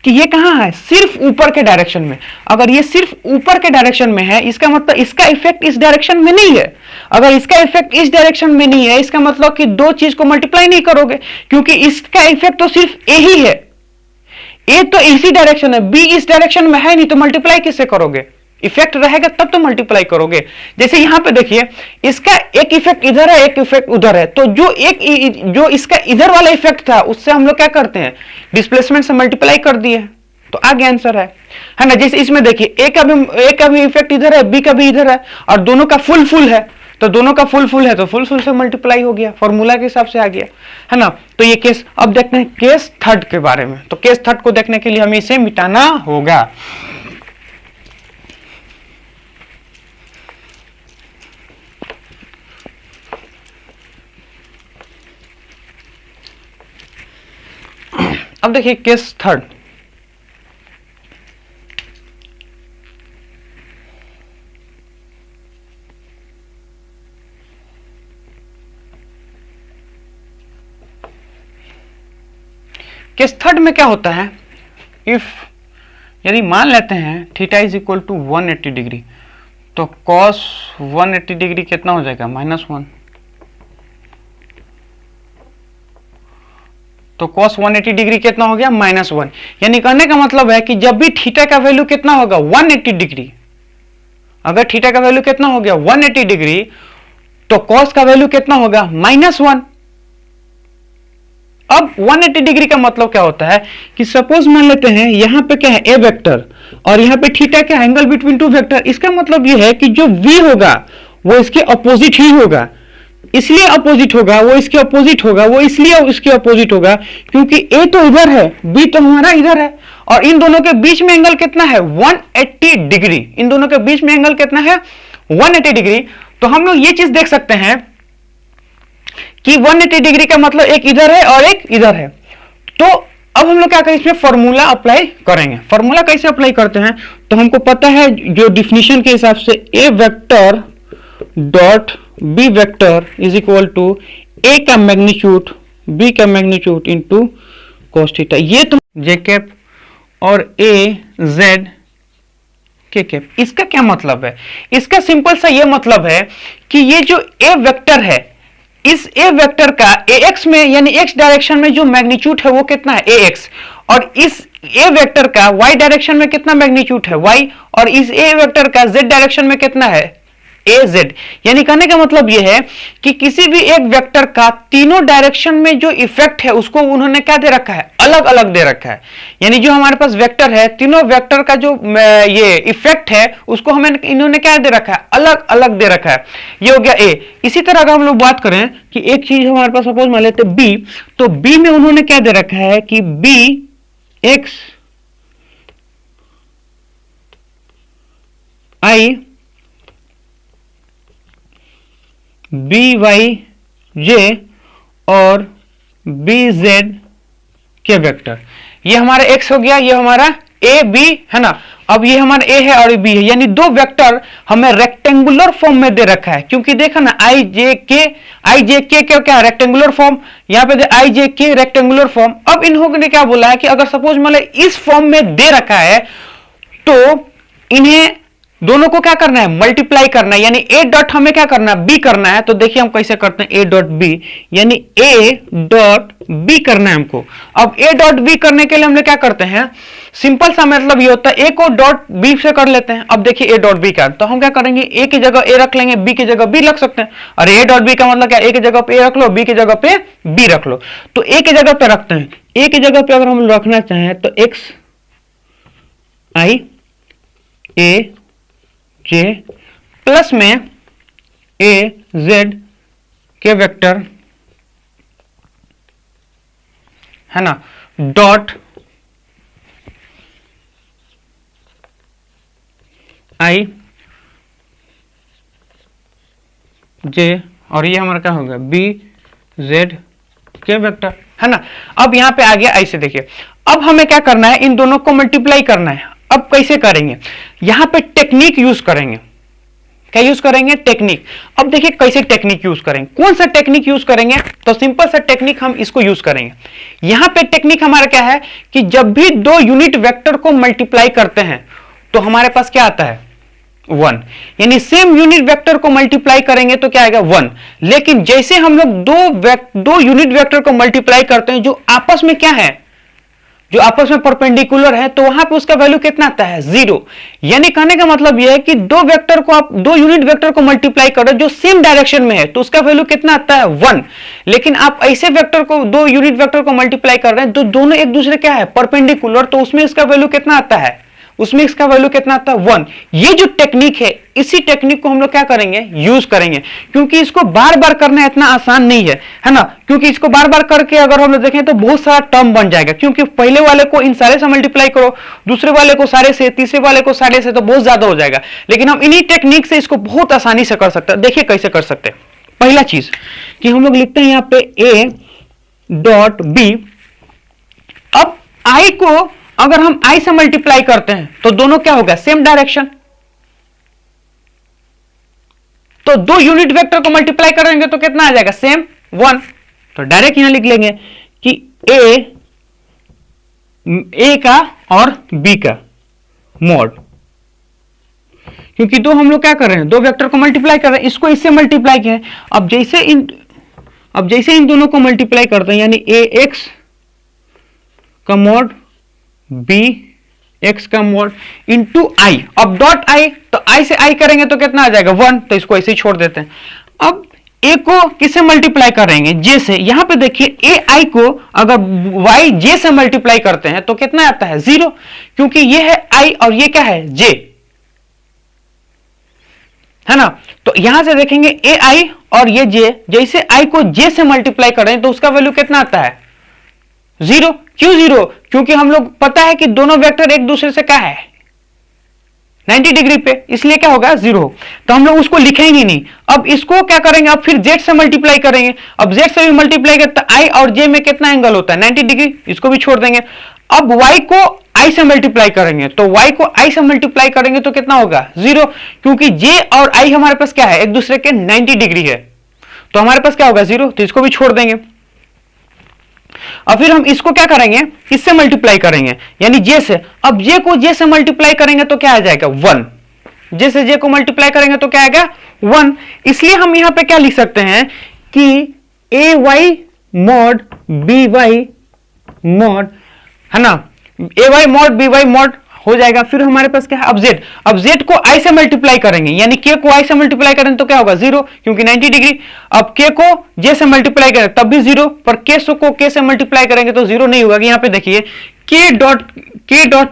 कि ये कहां है, सिर्फ ऊपर के डायरेक्शन में, अगर ये सिर्फ ऊपर के डायरेक्शन में है इसका मतलब इसका इफेक्ट इस डायरेक्शन में नहीं है, अगर इसका इफेक्ट इस डायरेक्शन में नहीं है इसका मतलब कि दो चीज को मल्टीप्लाई नहीं करोगे, क्योंकि इसका इफेक्ट तो सिर्फ ए ही है, ए तो इसी डायरेक्शन है, बी इस डायरेक्शन में है नहीं तो मल्टीप्लाई किससे करोगे, इफेक्ट रहेगा तब तो मल्टीप्लाई करोगे। जैसे यहां पे देखिए इसका एक इफेक्ट इधर है एक इफेक्ट उधर है, तो जो इसका इधर वाला इफेक्ट था उससे हम लोग क्या करते हैं डिस्प्लेसमेंट से मल्टीप्लाई कर दिए तो आगे आंसर है ना। जैसे इसमें देखिए ए का भी इफेक्ट इधर है, बी का भी इधर है और दोनों का फुल है, तो दोनों का फुल है तो फुल से मल्टीप्लाई हो गया, फॉर्मूला के हिसाब से आ गया है ना। तो ये केस, अब देखते हैं केस थर्ड के बारे में। तो केस थर्ड को देखने के लिए हमें इसे मिटाना होगा। अब देखिए केस थर्ड, केस थर्ड में क्या होता है, इफ यदि मान लेते हैं theta is equal to 180 degree तो कॉस 180 डिग्री कितना हो जाएगा -1, तो cos 180 डिग्री कितना हो गया -1, यानी कहने का मतलब है कि जब भी थीटा का वैल्यू कितना होगा 180 डिग्री, अगर थीटा का वैल्यू कितना हो गया 180 डिग्री तो cos का वैल्यू कितना होगा -1। अब 180 डिग्री का मतलब क्या होता है कि सपोज मान लेते हैं यहां पे क्या है ए वेक्टर और यहां पे थीटा क्या है एंगल बिटवीन टू वेक्टर, इसका मतलब यह है कि जो v होगा वो इसके अपोजिट ही होगा, इसलिए अपोजिट होगा, वो इसके अपोजिट होगा, वो इसलिए इसके अपोजिट होगा क्योंकि ए तो इधर है बी तो हमारा इधर है, और इन दोनों के बीच में एंगल कितना है 180 डिग्री, इन दोनों के बीच में एंगल कितना है 180 डिग्री। तो हम लोग ये चीज देख सकते हैं कि 180 डिग्री का मतलब एक इधर है और एक इधर है। तो अब हम लोग क्या करें, इसमें फॉर्मूला अप्लाई करेंगे। फॉर्मूला कैसे अप्लाई करते हैं, तो हमको पता है जो डिफिनेशन के हिसाब से A vector dot B vector is equal to A का मैग्नीट्यूड बी का मैग्नीट्यूड इंटू कॉस थीटा। ये तो जे कैप और ए जेड के कैप। इसका क्या मतलब है? इसका सिंपल सा ये मतलब है कि ये जो ए वेक्टर है, इस ए वेक्टर का ax में यानी x डायरेक्शन में जो मैग्नीट्यूड है वो कितना है ax, और इस ए वेक्टर का y डायरेक्शन में कितना मैग्नीट्यूड है y, और इस ए वेक्टर का z डायरेक्शन में कितना है az। यानी कहने का मतलब यह है कि किसी भी एक वेक्टर का तीनों डायरेक्शन में जो इफेक्ट है उसको उन्होंने क्या दे रखा है, अलग अलग दे रखा है। यानी जो हमारे पास वेक्टर है, तीनों वेक्टर का जो ये इफेक्ट है उसको हमें इन्होंने क्या दे रखा है, अलग अलग दे रखा है। ये हो गया ए। इसी तरह अगर हम लोग बात करें कि एक चीज हमारे पास सपोज मान लेते बी, तो बी में उन्होंने क्या दे रखा है कि बी एक्स आई बी वाई जे और बी जेड के वेक्टर। ये हमारा एक्स हो गया, ये हमारा ए बी है ना। अब ये हमारा ए है और ये बी है, यानी दो वेक्टर हमें रेक्टेंगुलर फॉर्म में दे रखा है, क्योंकि देखा ना आई जे के क्या रेक्टेंगुलर फॉर्म, यहाँ पे आई जे के रेक्टेंगुलर फॉर्म। अब इन लोगों ने क्या बोला है कि अगर सपोज मान इस फॉर्म में दे रखा है तो इन्हें दोनों को क्या करना है, मल्टीप्लाई करना है। यानी ए डॉट हमें क्या करना है, बी करना है। तो देखिए हम कैसे करते हैं, ए डॉट बी, यानी ए डॉट बी करना है हमको। अब ए डॉट बी करने के लिए हम लोग क्या करते हैं, सिंपल सा मतलब ये होता है ए को डॉट बी से कर लेते हैं। अब देखिए ए डॉट बी का, तो हम क्या करेंगे, ए की जगह ए रख लेंगे, बी की जगह बी रख सकते हैं। और ए डॉट बी का मतलब क्या, ए की जगह पे ए रख लो, बी की जगह पे बी रख लो। तो ए की जगह पे रखते हैं, ए की जगह पे अगर हम रखना चाहें तो एक्स आई ए जे प्लस में ए जेड के वेक्टर है ना, डॉट आई जे, और ये हमारा क्या होगा, बी जेड के वेक्टर है ना। अब यहां पे आ गया आई से। देखिए अब हमें क्या करना है, इन दोनों को मल्टीप्लाई करना है। अब कैसे करेंगे, यहां पे टेक्निक यूज करेंगे। क्या यूज करेंगे, टेक्निक। अब देखिए कैसे टेक्निक यूज करेंगे, कौन सा टेक्निक यूज करेंगे, तो सिंपल सा टेक्निक हम इसको यूज करेंगे। यहां पे टेक्निक हमारा क्या है कि जब भी दो यूनिट वेक्टर को मल्टीप्लाई करते हैं तो हमारे पास क्या आता है, 1। यानी सेम यूनिट वेक्टर को मल्टीप्लाई करेंगे तो क्या आएगा, 1। लेकिन जैसे हम लोग दो यूनिट वेक्टर को मल्टीप्लाई करते हैं जो आपस में क्या है, जो आपस में परपेंडिकुलर है, तो वहां पे उसका वैल्यू कितना आता है, 0। यानी कहने का मतलब यह है कि दो वेक्टर को आप दो यूनिट वेक्टर को मल्टीप्लाई कर रहे हो जो सेम डायरेक्शन में है, तो उसका वैल्यू कितना आता है, 1। लेकिन आप ऐसे वेक्टर को, दो यूनिट वेक्टर को मल्टीप्लाई कर रहे हैं तो दोनों एक दूसरे क्या है, परपेंडिकुलर, तो उसमें इसका वैल्यू कितना आता है, उसमें इसका वैल्यू कितना आता है, 1। ये जो टेक्निक है, इसी टेक्निक को हम लोग क्या करेंगे, यूज करेंगे। क्योंकि इसको बार बार करना इतना आसान नहीं है ना। क्योंकि इसको बार बार करके अगर हम लोग देखें तो बहुत सारा टर्म बन जाएगा। क्योंकि पहले वाले को इन सारे से मल्टीप्लाई करो, दूसरे वाले को सारे से, तीसरे वाले को सारे से, तो बहुत ज्यादा हो जाएगा। लेकिन हम इन्हीं टेक्निक से इसको बहुत आसानी से कर सकते हैं। देखिए कैसे कर सकते हैं। पहला चीज कि हम लोग लिखते हैं यहां पे ए डॉट बी। अब आई को अगर हम आई से मल्टीप्लाई करते हैं तो दोनों क्या होगा, सेम डायरेक्शन। तो दो यूनिट वेक्टर को मल्टीप्लाई करेंगे तो कितना आ जाएगा, सेम 1। तो डायरेक्ट यहां लिख लेंगे कि ए का और बी का मॉड। क्योंकि दो हम लोग क्या कर रहे हैं, दो वेक्टर को मल्टीप्लाई कर रहे हैं, इसको इससे मल्टीप्लाई किया है। अब जैसे इन दोनों को मल्टीप्लाई करते हैं, यानी ए एक्स का मॉड बी एक्स का मॉड इंटू आई। अब डॉट आई, तो आई से आई करेंगे तो कितना आ जाएगा, 1। तो इसको ऐसे ही छोड़ देते हैं। अब ए को किससे मल्टीप्लाई करेंगे, जे से। यहां पे देखिए ए आई को अगर वाई जे से मल्टीप्लाई करते हैं तो कितना आता है, 0। क्योंकि ये है आई और ये क्या है, जे है ना। तो यहां से देखेंगे ए आई और ये जे, जैसे आई को जे से मल्टीप्लाई करें तो उसका वैल्यू कितना आता है, 0। क्यों 0, क्योंकि हम लोग पता है कि दोनों वेक्टर एक दूसरे से क्या है, 90 डिग्री पे, इसलिए क्या होगा, 0। तो हम लोग उसको लिखेंगे नहीं। अब इसको क्या करेंगे, अब फिर z से मल्टीप्लाई करेंगे। अब z से भी मल्टीप्लाई करते तो i और j में कितना एंगल होता है, 90 डिग्री, इसको भी छोड़ देंगे। अब y को i से मल्टीप्लाई करेंगे, तो y को i से मल्टीप्लाई करेंगे तो कितना होगा, 0। क्योंकि j और i हमारे पास क्या है, एक दूसरे के 90 डिग्री है, तो हमारे पास क्या होगा, 0। तो इसको भी छोड़ देंगे। और फिर हम इसको क्या करेंगे, इससे मल्टीप्लाई करेंगे, यानी जे से। अब जे को जे से मल्टीप्लाई करेंगे तो क्या आ जाएगा 1, जे से जे को मल्टीप्लाई करेंगे तो क्या आएगा 1। इसलिए हम यहां पे क्या लिख सकते हैं कि A Y mod B Y mod, है ना, A Y mod B Y mod हो जाएगा। फिर हमारे पास क्या है, अब जेड को आई से मल्टीप्लाई करेंगे, यानी के को आई से मल्टीप्लाई करेंगे तो क्या होगा 0, क्योंकि 90 डिग्री। अब के को जे से मल्टीप्लाई करें तब भी 0, पर के को के से मल्टीप्लाई करेंगे तो 0 नहीं होगा। यहाँ पे देखिए के डॉट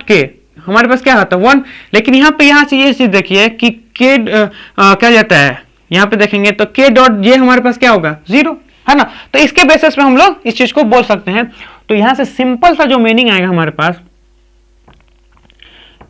के हमारे पास क्या आता है 1, लेकिन यहाँ पे यहाँ से ये चीज देखिए कि के क्या जाता है, यहाँ पे देखेंगे तो के डॉट जे हमारे पास क्या होगा 0, है ना। तो इसके बेसिस पे हम लोग इस चीज को बोल सकते हैं। तो यहां से सिंपल सा जो मीनिंग आएगा हमारे पास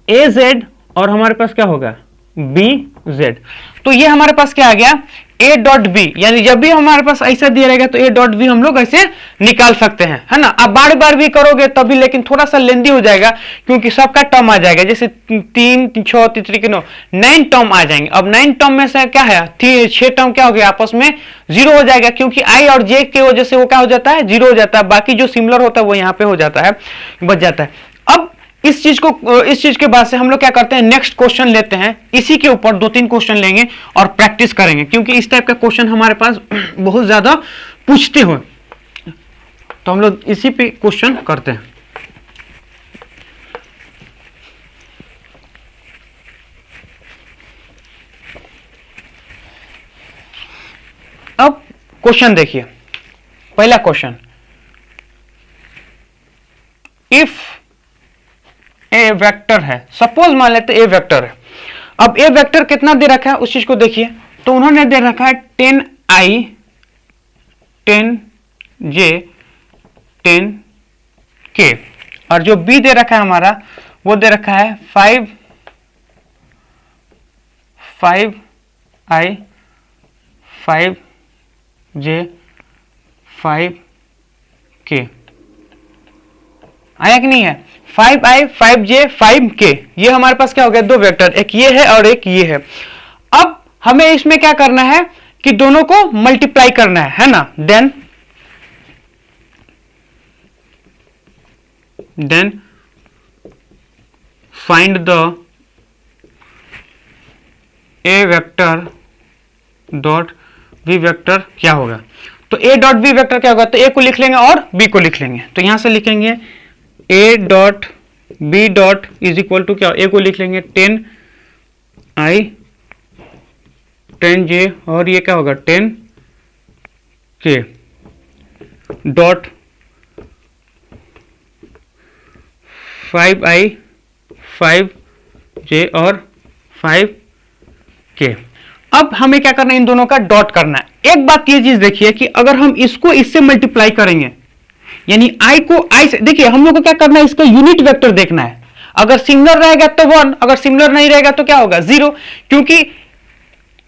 ए जेड और हमारे पास क्या होगा बी जेड। तो ये हमारे पास क्या आ गया ए डॉट बी, यानी जब भी हमारे पास ऐसा दिया रहेगा तो ए डॉट बी हम लोग ऐसे निकाल सकते हैं, है ना। अब बार बार भी करोगे तभी, लेकिन थोड़ा सा लेंदी हो जाएगा क्योंकि सबका टर्म आ जाएगा, जैसे 3 6 3 9 9 टर्म आ जाएंगे। अब 9 टर्म में से क्या है 6 टर्म क्या हो गया आपस में 0 हो जाएगा, क्योंकि आई और जे की वजह से वो क्या हो जाता है 0 हो जाता है। बाकी जो सिमिलर होता है वो यहाँ पे हो जाता है, बच जाता है। अब इस चीज के बाद से हम लोग क्या करते हैं, नेक्स्ट क्वेश्चन लेते हैं। इसी के ऊपर 2-3 क्वेश्चन लेंगे और प्रैक्टिस करेंगे, क्योंकि इस टाइप का क्वेश्चन हमारे पास बहुत ज्यादा पूछते हो। तो हम लोग इसी पे क्वेश्चन करते हैं। अब क्वेश्चन देखिए, पहला क्वेश्चन, इफ ए वेक्टर है, सपोज मान लेते ए वेक्टर है। अब ए वेक्टर कितना दे रखा है उस चीज को देखिए। तो उन्होंने दे रखा है 10i 10j 10k, और जो बी दे रखा है हमारा वो दे रखा है 5i 5j 5k। आया कि नहीं है, 5i 5j 5k, ये हमारे पास क्या हो गया, दो वेक्टर, एक ये है और एक ये है। अब हमें इसमें क्या करना है कि दोनों को मल्टीप्लाई करना है ना। Then find the A vector dot B vector क्या होगा। तो ए डॉट बी वेक्टर क्या होगा, तो ए को लिख लेंगे और बी को लिख लेंगे। तो यहां से लिखेंगे a dot b dot is equal to क्या, ए को लिख लेंगे 10i 10j और ये क्या होगा 10k डॉट 5i 5j और 5k। अब हमें क्या करना है, इन दोनों का डॉट करना है। एक बात ये चीज देखिए कि अगर हम इसको इससे मल्टीप्लाई करेंगे, यानी i को i से, देखिए हम लोग को क्या करना है, इसका यूनिट वेक्टर देखना है। अगर सिमिलर रहेगा तो 1, अगर सिमिलर नहीं रहेगा तो क्या होगा 0, क्योंकि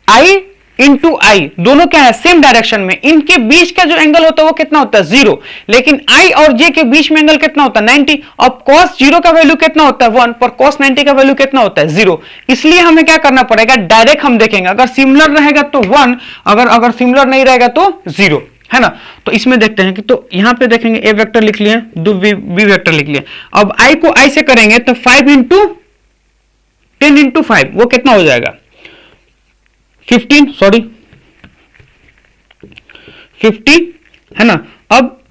i इंटू आई दोनों क्या है सेम डायरेक्शन में। इनके बीच का जो एंगल होता है वो कितना होता है 0, लेकिन i और j के बीच में एंगल कितना होता है 90। अब cos 0 का वैल्यू कितना होता है 1, पर cos 90 का वैल्यू कितना होता है 0। इसलिए हमें क्या करना पड़ेगा, डायरेक्ट हम देखेंगे, अगर सिमिलर रहेगा तो 1, अगर सिमिलर नहीं रहेगा तो 0, है ना। तो इसमें देखते हैं कि, तो यहां पे देखेंगे ए वेक्टर लिख लिए, दो बी वेक्टर लिख लिए। अब i को i से करेंगे तो 5 इंटू 10 इंटू 5 वो कितना हो जाएगा 50, है ना। अब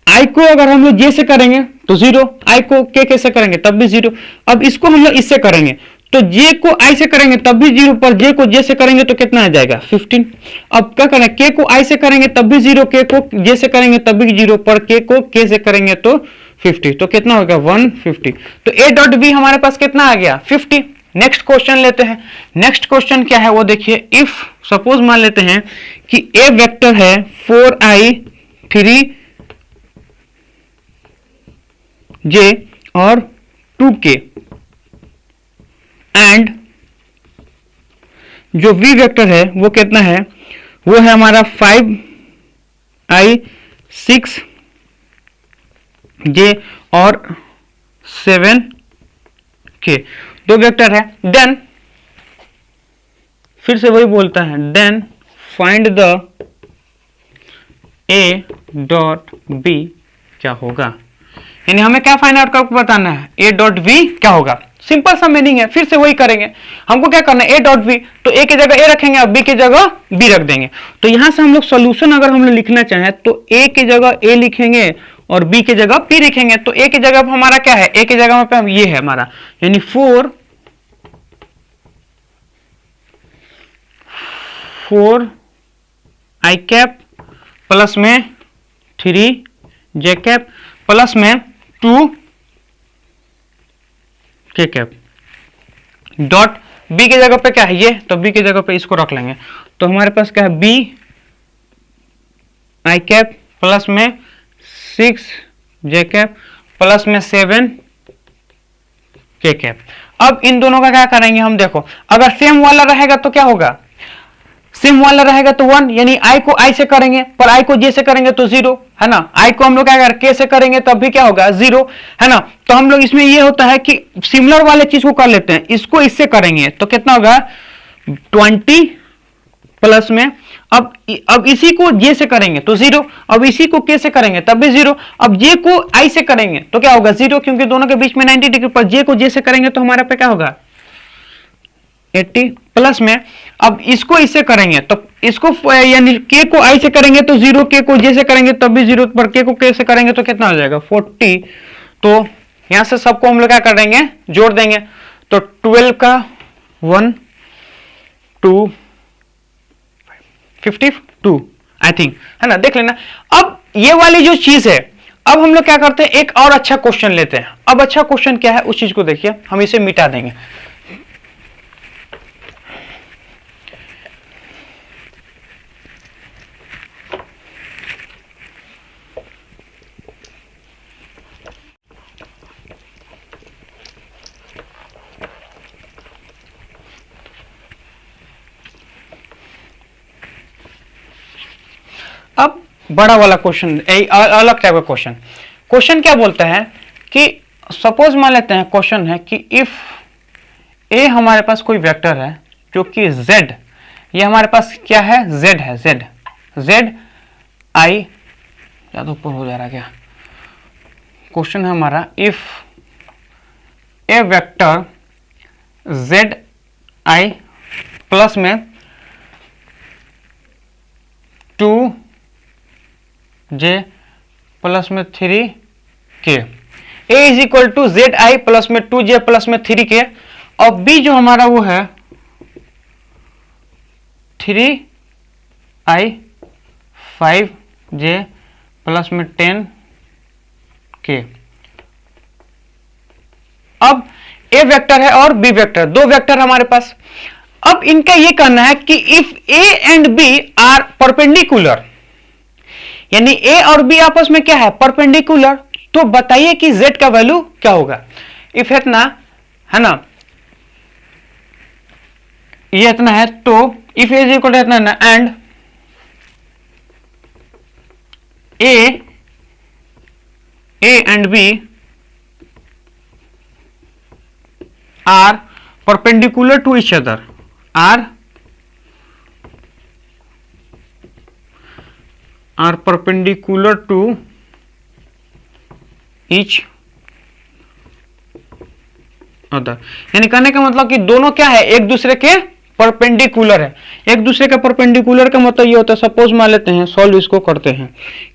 i को अगर हम लोग j से करेंगे तो 0, i को k से करेंगे तब भी 0। अब इसको हम लोग इससे करेंगे तो j को i से करेंगे तब भी 0, पर j को j से करेंगे तो कितना आ जाएगा 15। अब क्या करें, k को i से करेंगे तब भी 0, k को j से करेंगे तब भी 0, पर k को k से करेंगे तो 50, तो कितना होगा 150। तो a डॉट b हमारे पास कितना आ गया 50। नेक्स्ट क्वेश्चन लेते हैं। नेक्स्ट क्वेश्चन क्या है वो देखिए, इफ सपोज मान लेते हैं कि a वेक्टर है 4i 3j और 2k, एंड जो v वेक्टर है वो कितना है, वो है हमारा 5i 6j और 7k, दो वेक्टर है। देन फिर से वही बोलता है, then find the a dot b क्या होगा, यानी हमें क्या फाइंड आउट करके बताना है, ए डॉट बी क्या होगा। सिंपल सा मीनिंग है, फिर से वही करेंगे। हमको क्या करना है, ए डॉट बी, तो ए की जगह ए रखेंगे और बी की जगह बी रख देंगे। तो यहां से हम लोग सोल्यूशन अगर हम लोग लिखना चाहें तो ए की जगह ए लिखेंगे और बी की जगह पी लिखेंगे। तो ए की जगह हमारा क्या है, ए की जगह पे ये है हमारा, यानी 4 आई कैप प्लस में 3 जे कैप प्लस में 2 के कैप डॉट बी की जगह पे क्या है ये, तो बी की जगह पे इसको रख लेंगे। तो हमारे पास क्या है, बी आई कैप प्लस में 6 जे कैप प्लस में 7 के कैप। अब इन दोनों का क्या करेंगे हम, देखो अगर सेम वाला रहेगा तो क्या होगा, सेम वाला रहेगा तो 1, यानी आई को आई से करेंगे पर आई को जे से करेंगे तो 0 है ना। आई को हम लोग क्या करें, के से करेंगे तब भी क्या होगा 0 है ना। तो हम लोग इसमें ये होता है कि सिमिलर वाले चीज को कर लेते हैं, इसको इससे करेंगे तो कितना होगा 20 प्लस में, अब इसी को जे से करेंगे तो 0, अब इसी को के से करेंगे तब भी 0, अब जे को आई से करेंगे तो क्या होगा 0, क्योंकि दोनों के बीच में 90 डिग्री, पर जे को जे से करेंगे तो हमारे पे क्या होगा 80 प्लस में, अब इसको इससे करेंगे तो इसको यानी के को आई से करेंगे तो 0, के को जे से करेंगे तब भी 0, पर के को के से करेंगे तो कितना हो जाएगा 40। तो यहां से सबको हम लोग क्या कर देंगे, जोड़ देंगे। तो 12 का 1 2 52 आई थिंक है ना, देख लेना। अब ये वाली जो चीज है, अब हम लोग क्या करते हैं, एक और अच्छा क्वेश्चन लेते हैं। अब अच्छा क्वेश्चन क्या है उस चीज को देखिए, हम इसे मिटा देंगे। अब बड़ा वाला क्वेश्चन, अलग टाइप का क्वेश्चन क्या बोलता है कि सपोज मान लेते हैं, क्वेश्चन है कि इफ ए हमारे पास कोई वेक्टर है जो कि z, ये हमारे पास क्या है z है, z आई, ज्यादा ऊपर हो जा रहा क्या, क्वेश्चन है हमारा if A vector z I plus में 2 जे प्लस में 3 K, A is equal to Z I plus में 2 जे प्लस में 3 के, और बी जो हमारा वो है 3 आई 5 जे प्लस में 10 के। अब ए वेक्टर है और बी वेक्टर, दो वेक्टर हमारे पास। अब इनका ये कहना है कि if a and b are perpendicular, यानी ए और बी आपस में क्या है परपेंडिकुलर, तो बताइए कि z का वैल्यू क्या होगा। इफ इतना है ना, ये इतना है, तो इफ इज इक्वल टू इतना ना, and a and b are perpendicular to each other, are perpendicular to each other, यानी कहने का मतलब कि दोनों क्या है एक दूसरे के परपेंडिकुलर है। एक दूसरे के परपेंडिकुलर का मतलब ये होता है, सपोज मान लेते हैं, सॉल्व इसको करते हैं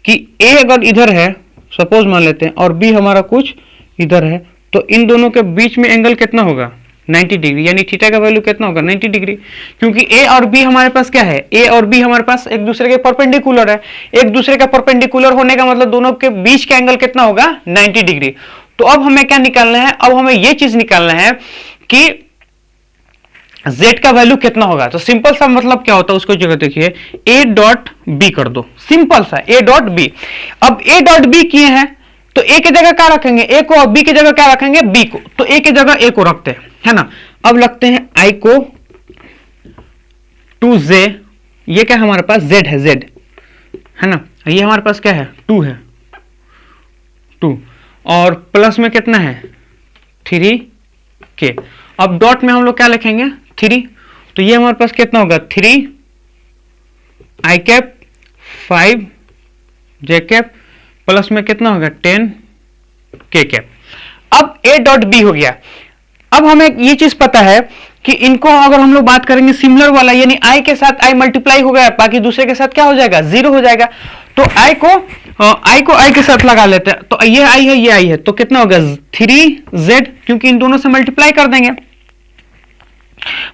कि ए अगर इधर है, सपोज मान लेते हैं, और बी हमारा कुछ इधर है, तो इन दोनों के बीच में एंगल कितना होगा 90 डिग्री, यानी थीटा का वैल्यू कितना होगा 90 डिग्री, क्योंकि ए और बी हमारे पास क्या है, ए और बी हमारे पास एक दूसरे के परपेंडिकुलर है। एक दूसरे का परपेंडिकुलर होने का मतलब दोनों के बीच का एंगल कितना होगा 90 डिग्री। तो अब हमें क्या निकालना है, अब हमें यह चीज निकालना है कि z का वैल्यू कितना होगा। तो सिंपल सा मतलब क्या होता है उसको जगह देखिए, a डॉट बी कर दो, सिंपल सा a डॉट बी। अब a डॉट बी किए हैं तो a की जगह क्या रखेंगे, a को, और b की जगह क्या रखेंगे b को, तो a की जगह a को रखते हैं है ना। अब लगते हैं i को 2j, ये क्या हमारे पास z है ना, ये हमारे पास क्या है 2 है, 2, और प्लस में कितना है 3 के। अब डॉट में हम लोग क्या लिखेंगे 3, तो ये हमारे पास कितना होगा 3 आई कैप 5 जे कैप प्लस में कितना होगा 10 के कैप। अब ए डॉट बी हो गया। अब हमें ये चीज पता है कि इनको अगर हम लोग बात करेंगे सिमिलर वाला, यानी आई के साथ आई मल्टीप्लाई हो गया, बाकी दूसरे के साथ क्या हो जाएगा, जीरो हो जाएगा। तो आई को आई के साथ लगा लेते हैं, तो ये आई है ये आई है, तो कितना होगा 3z, क्योंकि इन दोनों से मल्टीप्लाई कर देंगे।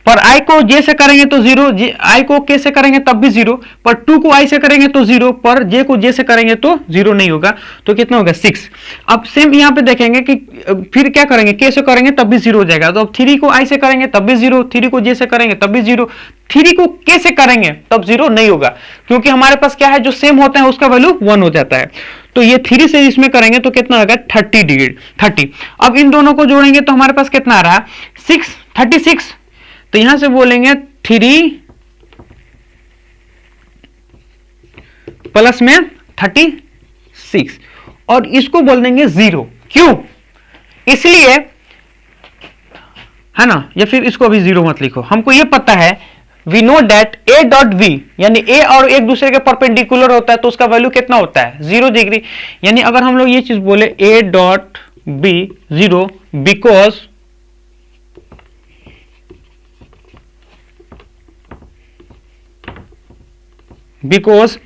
पर आई को जे से करेंगे तो जीरो, आई को के से करेंगे तब भी जीरो, पर 2 को आई से करेंगे तो जीरो, पर जे को जे से करेंगे तो जीरो नहीं होगा, तो कितना होगा 6। अब सेम यहां पे देखेंगे कि फिर क्या करेंगे, के से करेंगे तब भी जीरो हो जाएगा। तो अब 3 को आई से करेंगे तब भी जीरो, 3 को जे से करेंगे तब भी जीरो, 3 को के से करेंगे तब जीरो नहीं होगा, क्योंकि हमारे पास क्या है, जो सेम होता है उसका वैल्यू 1 हो जाता है। तो ये 3 से इसमें करेंगे तो कितना होगा 30 डिग्री 30। अब इन दोनों को जोड़ेंगे तो हमारे पास कितना आ रहा है 36। तो यहां से बोलेंगे 3 प्लस में 36, और इसको बोल देंगे 0। क्यों, इसलिए है ना, या फिर इसको अभी 0 मत लिखो, हमको ये पता है we know that a dot b, यानी ए और एक दूसरे के परपेंडिकुलर होता है, तो उसका वैल्यू कितना होता है 0 डिग्री। यानी अगर हम लोग ये चीज बोले a dot b 0 because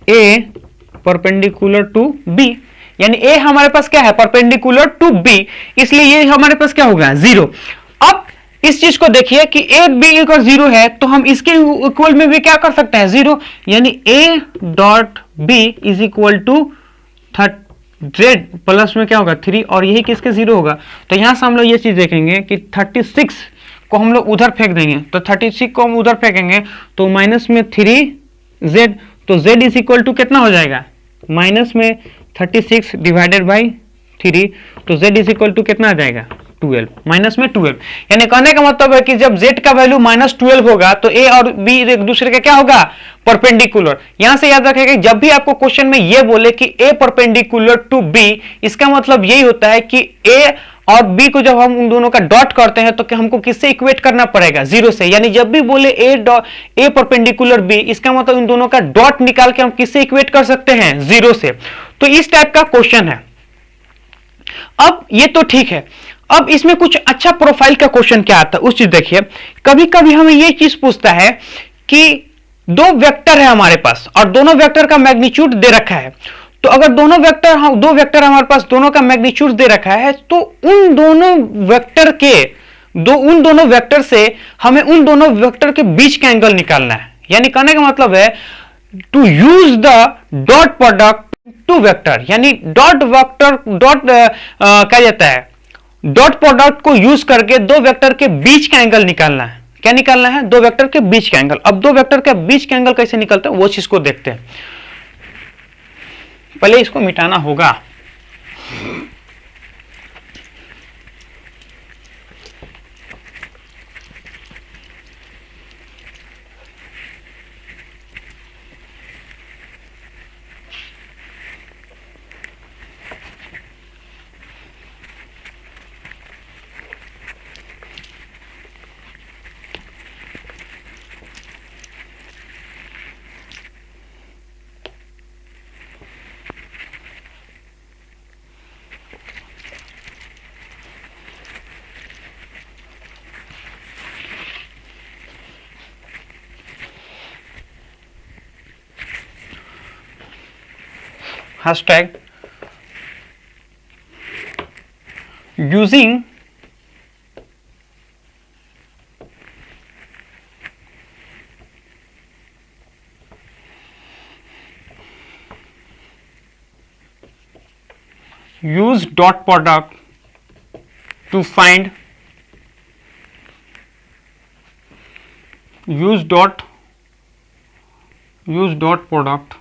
a perpendicular to b, यानी ए हमारे पास क्या है परपेंडिकुलर टू बी, इसलिए ये हमारे पास क्या होगा 0। अब इस चीज को देखिए कि ए बी इक्वल 0 है, तो हम इसके इक्वल में भी क्या कर सकते हैं 0, यानी a dot B is equal to z plus में क्या होगा 3, और यही किसके 0 होगा। तो यहां से हम लोग ये चीज देखेंगे कि 36 को हम लोग उधर फेंक देंगे, तो 36 को हम उधर फेंकेंगे तो माइनस में 3z, तो z इज इक्वल टू कितना हो जाएगा माइनस में 36 डिवाइडेड बाई 3, तो z इज इक्वल टू कितना आ जाएगा 12, माइनस में 12। यानी कहने का मतलब है कि जब z का वैल्यू -12 होगा तो a और b एक दूसरे का क्या होगा परपेंडिकुलर। यहां से याद रखेगा जब भी आपको क्वेश्चन में ये बोले कि a परपेंडिकुलर टू b, इसका मतलब यही होता है कि a और b को जब हम उन दोनों का डॉट करते हैं तो हमको किससे इक्वेट करना पड़ेगा 0 से। यानी जब भी बोले a परपेंडिकुलर b, इसका मतलब इन दोनों का डॉट निकाल के हम किससे इक्वेट कर सकते हैं 0 से। तो इस टाइप का क्वेश्चन है। अब ये तो ठीक है, अब इसमें कुछ अच्छा प्रोफाइल का क्वेश्चन क्या आता है उस चीज देखिए। कभी कभी हमें ये चीज पूछता है कि दो वेक्टर है हमारे पास और दोनों वेक्टर का मैग्नीट्यूड दे रखा है, तो अगर दो वेक्टर हमारे पास दोनों का मैग्नीट्यूड दे रखा है, तो उन दोनों वेक्टर से हमें उन दोनों वेक्टर के बीच का एंगल निकालना है। यानी कहने का मतलब है to use the dot product two vector, यानी क्या जाता है डॉट प्रोडक्ट को यूज करके दो वेक्टर के बीच का एंगल निकालना है। क्या निकालना है, दो वेक्टर के बीच का एंगल। अब दो वेक्टर के बीच का एंगल कैसे निकलता है वो चीज को देखते हैं। पहले इसको मिटाना होगा। Hashtag using use dot product to find use dot product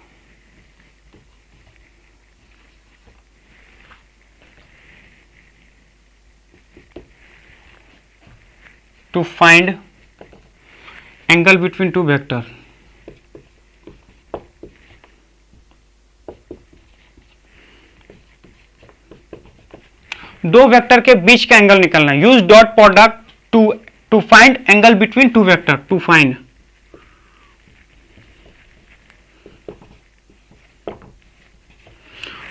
to find angle between two vector। दो वेक्टर के बीच का एंगल निकालना है। Use dot product to find angle between two vector, to find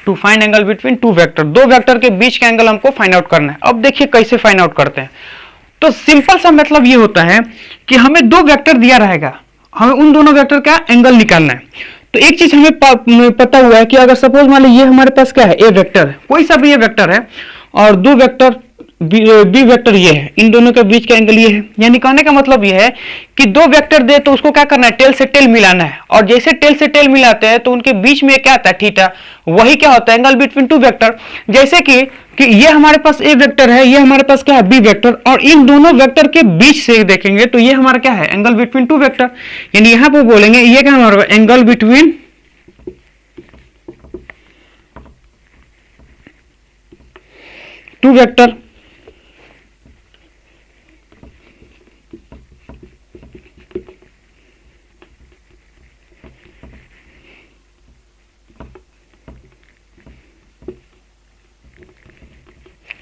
to find angle between two vector, दो vector के बीच का एंगल हमको फाइंड आउट करना है। अब देखिए कैसे फाइंड आउट करते हैं। तो सिंपल सा मतलब ये होता है कि हमें दो वेक्टर दिया रहेगा, हमें उन दोनों वेक्टर का एंगल निकालना है। तो एक चीज हमें पता हुआ है कि अगर सपोज मान लो ये हमारे पास क्या है, ए वेक्टर है, कोई सा भी ये वेक्टर है, और दो वेक्टर बी वेक्टर ये है, इन दोनों के बीच का एंगल ये है। यानी कहने का मतलब ये है कि दो वेक्टर दे तो उसको क्या करना है, टेल से टेल मिलाना है, और जैसे टेल से टेल मिलाते हैं तो उनके बीच में क्या आता है, थीटा, वही क्या होता है, एंगल बिटवीन टू वेक्टर। जैसे कि ये हमारे पास ए वेक्टर है, ये हमारे पास क्या है, बी वेक्टर, और इन दोनों वेक्टर के बीच से देखेंगे तो ये हमारा क्या है, एंगल बिटवीन टू वेक्टर। यानी यहां पर बोलेंगे ये क्या हमारा angle between two vector.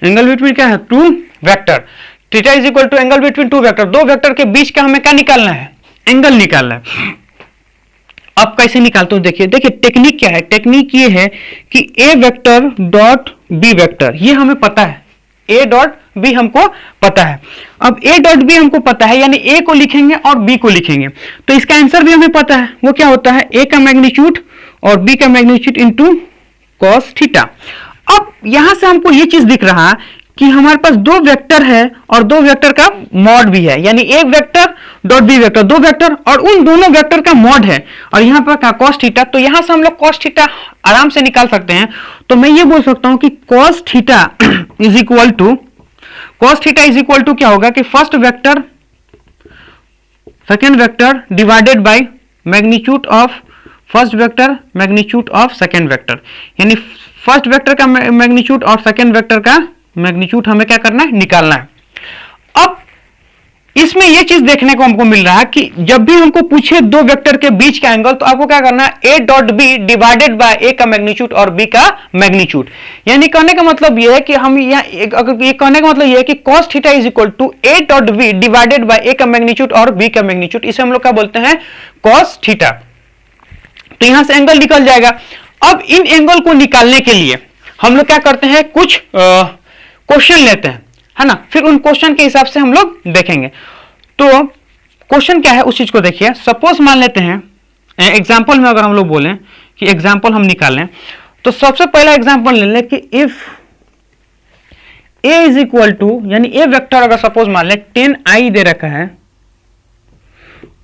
Angle between क्या है, two vector, theta is equal to angle between two vector. दो वेक्टर के बीच का हमें क्या निकालना है, एंगल निकालना है। अब कैसे निकालते हो, देखिए टेक्निक क्या है, टेक्निक ये है कि A vector dot B vector, ये हमें पता है, ए डॉट बी हमको पता है। अब ए डॉट बी हमको पता है, यानी ए को लिखेंगे और बी को लिखेंगे, तो इसका आंसर भी हमें पता है, वो क्या होता है, ए का मैग्नीट्यूड और बी का मैग्नीट्यूड इनटू कॉस थीटा। अब यहां से हमको ये चीज दिख रहा कि हमारे पास दो वेक्टर है और दो वेक्टर का मॉड भी है, यानी एक वेक्टर डॉट बी वेक्टर, दो वेक्टर और उन दोनों वेक्टर का मॉड है, और यहां पर क्या कॉस थीटा। तो यहां से हम लोग कॉस थीटा आराम से निकाल सकते हैं। तो मैं ये बोल सकता हूं कि cos theta is equal to क्या होगा कि first vector second vector divided by magnitude of first vector magnitude of second vector. यानी फर्स्ट वेक्टर का मैग्नीट्यूड और सेकेंड वेक्टर का मैग्नीट्यूड हमें क्या करना है, निकालना है। अब इसमें यह चीज देखने को हमको मिल रहा है कि जब भी हमको पूछे दो वेक्टर के बीच का एंगल, तो आपको क्या करना है, A dot B divided by A का मैग्नीट्यूड और बी का मैग्नीट्यूड। यानी कहने का मतलब यह है कि हम यहाँ ये कहने का मतलब यह है कि cos theta is equal to A dot B divided by A का मैग्नीट्यूड और बी का मैग्नीट्यूड, इसे हम लोग क्या बोलते हैं, cos थीटा। तो यहां से एंगल निकल जाएगा। अब इन एंगल को निकालने के लिए हम लोग क्या करते हैं, कुछ क्वेश्चन लेते हैं, है ना, फिर उन क्वेश्चन के हिसाब से हम लोग देखेंगे। तो क्वेश्चन क्या है उस चीज को देखिए। सपोज मान लेते हैं एग्जांपल में, अगर हम लोग बोलें कि एग्जांपल हम निकालें, तो सबसे पहला एग्जांपल ले लें कि if a is equal to, यानी ए वेक्टर अगर सपोज मान लें 10i दे रखा है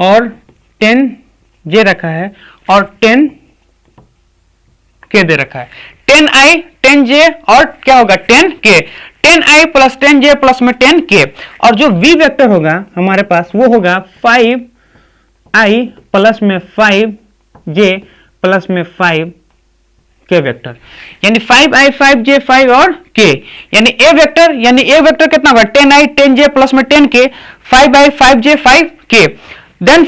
और 10j रखा है और 10k दे रखा है, 10i 10j और क्या होगा 10k, 10i plus 10j plus में 10k, और जो v वेक्टर होगा हमारे पास वो होगा 5i प्लस में 5j प्लस में 5k वेक्टर, यानी 5i 5j 5 और k, यानी a वेक्टर कितना होगा 10i 10j प्लस में 10k, 5i 5j 5k। Then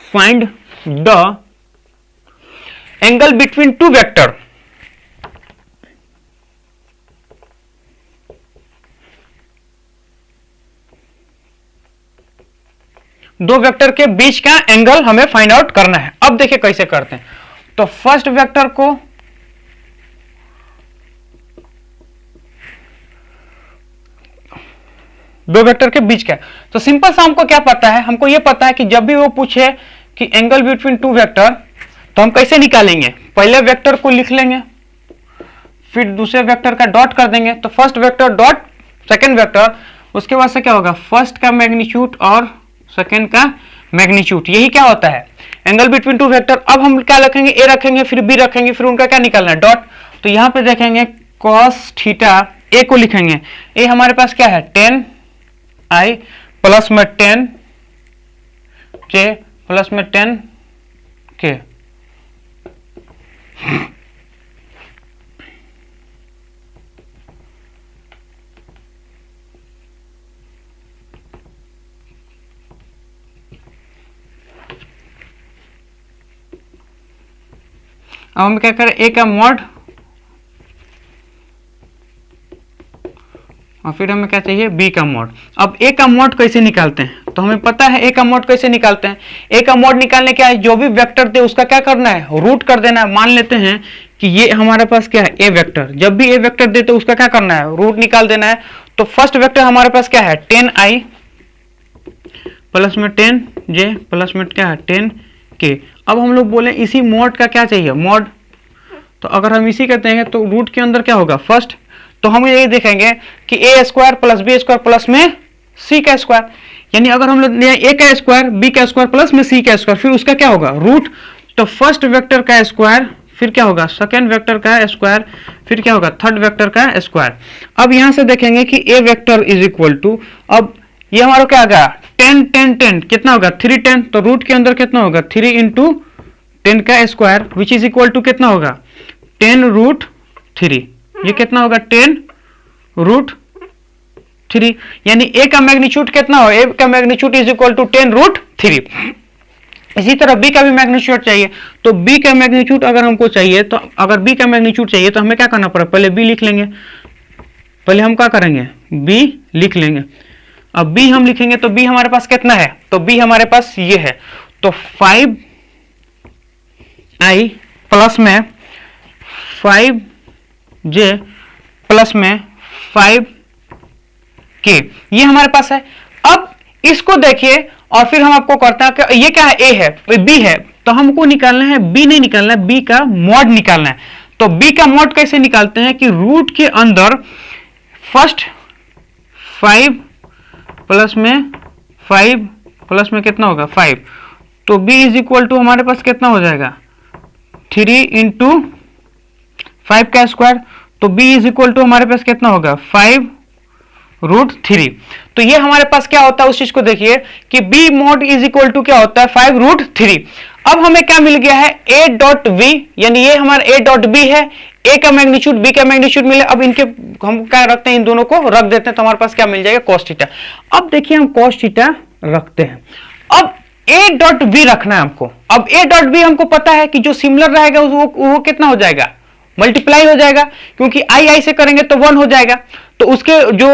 find the angle between two vector. दो वेक्टर के बीच का एंगल हमें फाइंड आउट करना है। अब देखिए कैसे करते हैं। तो फर्स्ट वेक्टर को दो वेक्टर के बीच का, तो सिंपल सा हमको क्या पता है, हमको यह पता है कि जब भी वो पूछे कि एंगल बिटवीन टू वेक्टर, तो हम कैसे निकालेंगे, पहले वेक्टर को लिख लेंगे, फिर दूसरे वेक्टर का डॉट कर देंगे, तो first vector dot second vector, उसके बाद से क्या होगा, फर्स्ट का मैग्नीट्यूड और सेकंड का मैग्नीट्यूड, यही क्या होता है एंगल बिटवीन टू वेक्टर। अब हम क्या रखेंगे, ए रखेंगे, फिर बी रखेंगे, फिर उनका क्या निकालना है, डॉट। तो यहां पे देखेंगे cos थीटा, ए को लिखेंगे, ए हमारे पास क्या है 10i प्लस में 10j प्लस में 10k। अब हम क्या करें, ए का मॉड और फिर हमें क्या चाहिए, बी का मॉड। अब ए का मॉड कैसे निकालते हैं, तो हमें पता है ए का मॉड कैसे निकालते हैं। ए का मॉड निकालने क्या है, जो भी वेक्टर थे उसका क्या करना है, रूट कर देना है। मान लेते हैं कि ये हमारे पास क्या है, ए वेक्टर। जब भी ए वेक्टर देते तो उसका क्या करना है, रूट निकाल देना है। तो फर्स्ट वेक्टर हमारे पास क्या है, 10i प्लस में 10j प्लस में क्या है, 10k। अब हम लोग बोले इसी मॉड का क्या चाहिए, मॉड। तो अगर हम इसी कहते हैं तो रूट के अंदर क्या होगा, फर्स्ट। तो हम ये देखेंगे कि A square plus B square plus में सी का स्क्वायर, यानी अगर हम लोग ए का स्क्वायर बी का स्क्वायर प्लस में सी का स्क्वायर, फिर उसका क्या होगा, रूट। तो फर्स्ट वेक्टर का स्क्वायर, फिर क्या होगा, सेकेंड वेक्टर का स्क्वायर, फिर क्या होगा, थर्ड वेक्टर का स्क्वायर। अब यहां से देखेंगे कि A vector is equal to, अब ये हमारा क्या आ गया, 10 10 10 कितना होगा, 3 10। तो रूट के अंदर कितना होगा, 3 इंटू 10 का square which is equal to कितना होगा, 10 रूट 3। ये कितना होगा, 10 रूट 3, यानी ए का मैग्नीट्यूड कितना हो, ए का magnitude is equal to 10 root 3। इसी तरह बी का भी मैग्नीट्यूड चाहिए। तो बी का मैग्नीट्यूड अगर हमको चाहिए, तो अगर बी का मैग्नीट्यूड चाहिए तो हमें क्या करना पड़ेगा, पहले बी लिख लेंगे। पहले हम क्या करेंगे, बी लिख लेंगे। अब बी हम लिखेंगे तो बी हमारे पास कितना है, तो बी हमारे पास ये है। तो 5i प्लस में 5j प्लस में 5k, ये हमारे पास है। अब इसको देखिए और फिर हम आपको करते हैं कि ये क्या है, ए है, बी है। तो हमको निकालना है, बी नहीं निकालना है, बी का मॉड निकालना है। तो बी का मॉड कैसे निकालते हैं कि रूट के अंदर फर्स्ट 5 प्लस में 5 प्लस में कितना होगा, 5। तो b इज इक्वल टू हमारे पास कितना हो जाएगा, 3 इंटू 5 का स्क्वायर। तो b इज इक्वल टू हमारे पास कितना होगा, 5 रूट 3। तो ये हमारे पास क्या होता है, उस चीज को देखिए कि b mod is equal to क्या होता है, 5 रूट 3। अब हमें क्या मिल गया है, a डॉट v, यानी ये हमारा a डॉट b है। a का मैग्नीट्यूड b का मैग्नीट्यूड मिले। अब इनके हम क्या रखते हैं, इन दोनों को रख देते हैं तो हमारे पास क्या मिल जाएगा, cos थीटा। अब देखिए हम cos थीटा रखते हैं। अब a डॉट b रखना है हमको। अब a डॉट b हमको पता है कि जो सिमिलर रहेगा वो कितना हो जाएगा, मल्टीप्लाई हो जाएगा, क्योंकि आई से करेंगे तो 1 हो जाएगा। तो उसके जो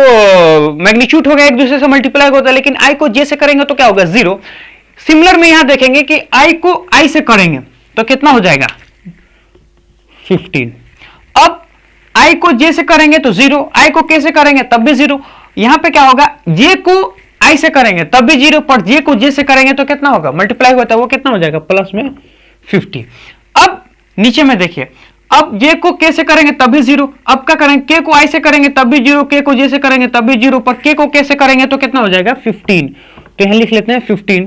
मैग्नीट्यूड होगा एक दूसरे से मल्टीप्लाई होता है, लेकिन आई को जे से करेंगे तो क्या होगा, 0। सिमिलर में यहां देखेंगे कि आई को आई से करेंगे तो कितना हो जाएगा, 15। अब आई को जे से करेंगे तो 0, आई को के से करेंगे तब भी 0। यहां पे क्या होगा, जे को आई से करेंगे तब भी 0, पर जे को जे से करेंगे तो कितना होगा, मल्टीप्लाई होता है, वो कितना हो जाएगा, प्लस में 50। अब नीचे में देखिए, अब जे को के से करेंगे तब भी 0। अब क्या करेंगे, के को आई से करेंगे तब भी 0, के को जे से करेंगे तब भी 0, पर के को के से करेंगे तो कितना हो जाएगा, 15। तो यहां लिख लेते हैं 15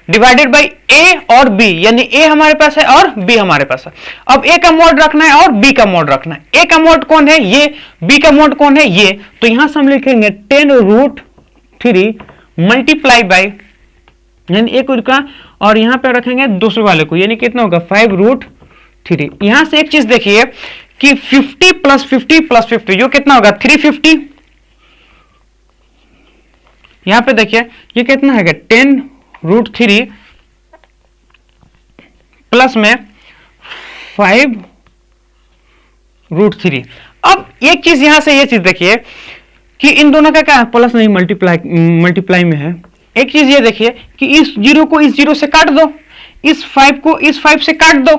डिवाइडेड बाई ए और बी, यानी ए हमारे पास है और बी हमारे पास है। अब ए का मॉड रखना है और बी का मॉड रखना है। ए का मॉड कौन है, ये। बी का मॉड कौन है, ये। तो यहां से हम लिखेंगे 10 रूट 3 मल्टीप्लाई बाई, यानी एक का, और यहां पे रखेंगे दूसरे वाले को, यानी कितना होगा, 5 रूट 3। यहां से एक चीज देखिए कि 50 प्लस 50 प्लस 50 जो कितना होगा, 350। यहां पे देखिए ये कितना है, 10 रूट 3 प्लस में 5 रूट 3। अब एक चीज यहां से ये चीज देखिए कि इन दोनों का क्या है, प्लस नहीं मल्टीप्लाई में है। एक चीज ये देखिए कि इस 0 को इस 0 से काट दो, इस 5 को इस 5 से काट दो।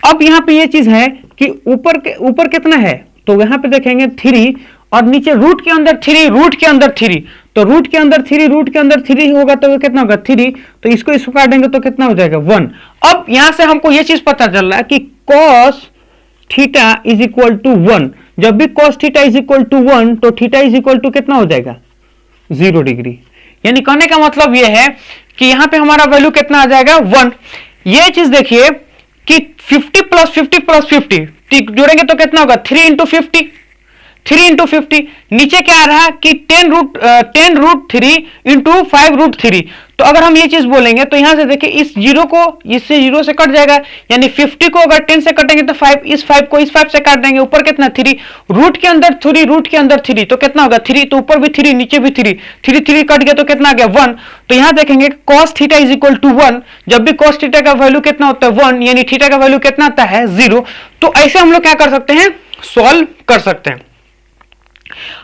अब यहाँ पे ये चीज है कि ऊपर कितना है, तो यहाँ पे देखेंगे 3 और नीचे रूट के अंदर 3, रूट के अंदर 3। तो रूट के अंदर 3 होगा तो कितना होगा, 3। तो इसको काटेंगे तो कितना हो जाएगा, 1। अब यहां से हमको ये चीज पता चल रहा है कि cos theta is equal to 1। जब भी cos theta is equal to 1 तो थीटा इज इक्वल टू कितना हो जाएगा, 0 डिग्री। यानी कहने का मतलब ये है कि यहां पे हमारा वैल्यू कितना आ जाएगा, 1। ये चीज देखिए कि 50 प्लस 50 प्लस 50 जोड़ेंगे तो कितना होगा, 3 इंटू 50, 3 इंटू 50। नीचे क्या आ रहा है कि 10 रूट 3 इंटू 5 रूट 3। तो अगर हम ये चीज बोलेंगे तो यहां से देखिए इस 0 को इससे 0 से कट जाएगा, यानी 50 को अगर 10 से कटेंगे तो 5, इस 5 को इस 5 से काट देंगे, ऊपर कितना 3, रूट के अंदर 3, रूट के अंदर 3 तो कितना होगा 3, तो ऊपर भी 3 नीचे भी 3, 3 कट गया तो कितना आ गया 1। तो यहां देखेंगे cos theta is equal to 1। जब भी cos थीटा का वैल्यू कितना होता है, 1, यानी थीटा का वैल्यू कितना आता है, 0। तो ऐसे हम लोग क्या कर सकते हैं, सॉल्व कर सकते हैं।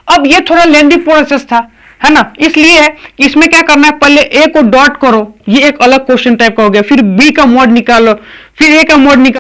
अब ये थोड़ा लेंदी प्रोसेस था, है ना, इसलिए है कि इसमें क्या करना है, पहले ए को डॉट करो, ये एक अलग क्वेश्चन टाइप का हो गया, फिर बी का मोड निकालो, फिर ए का मोड निकालो।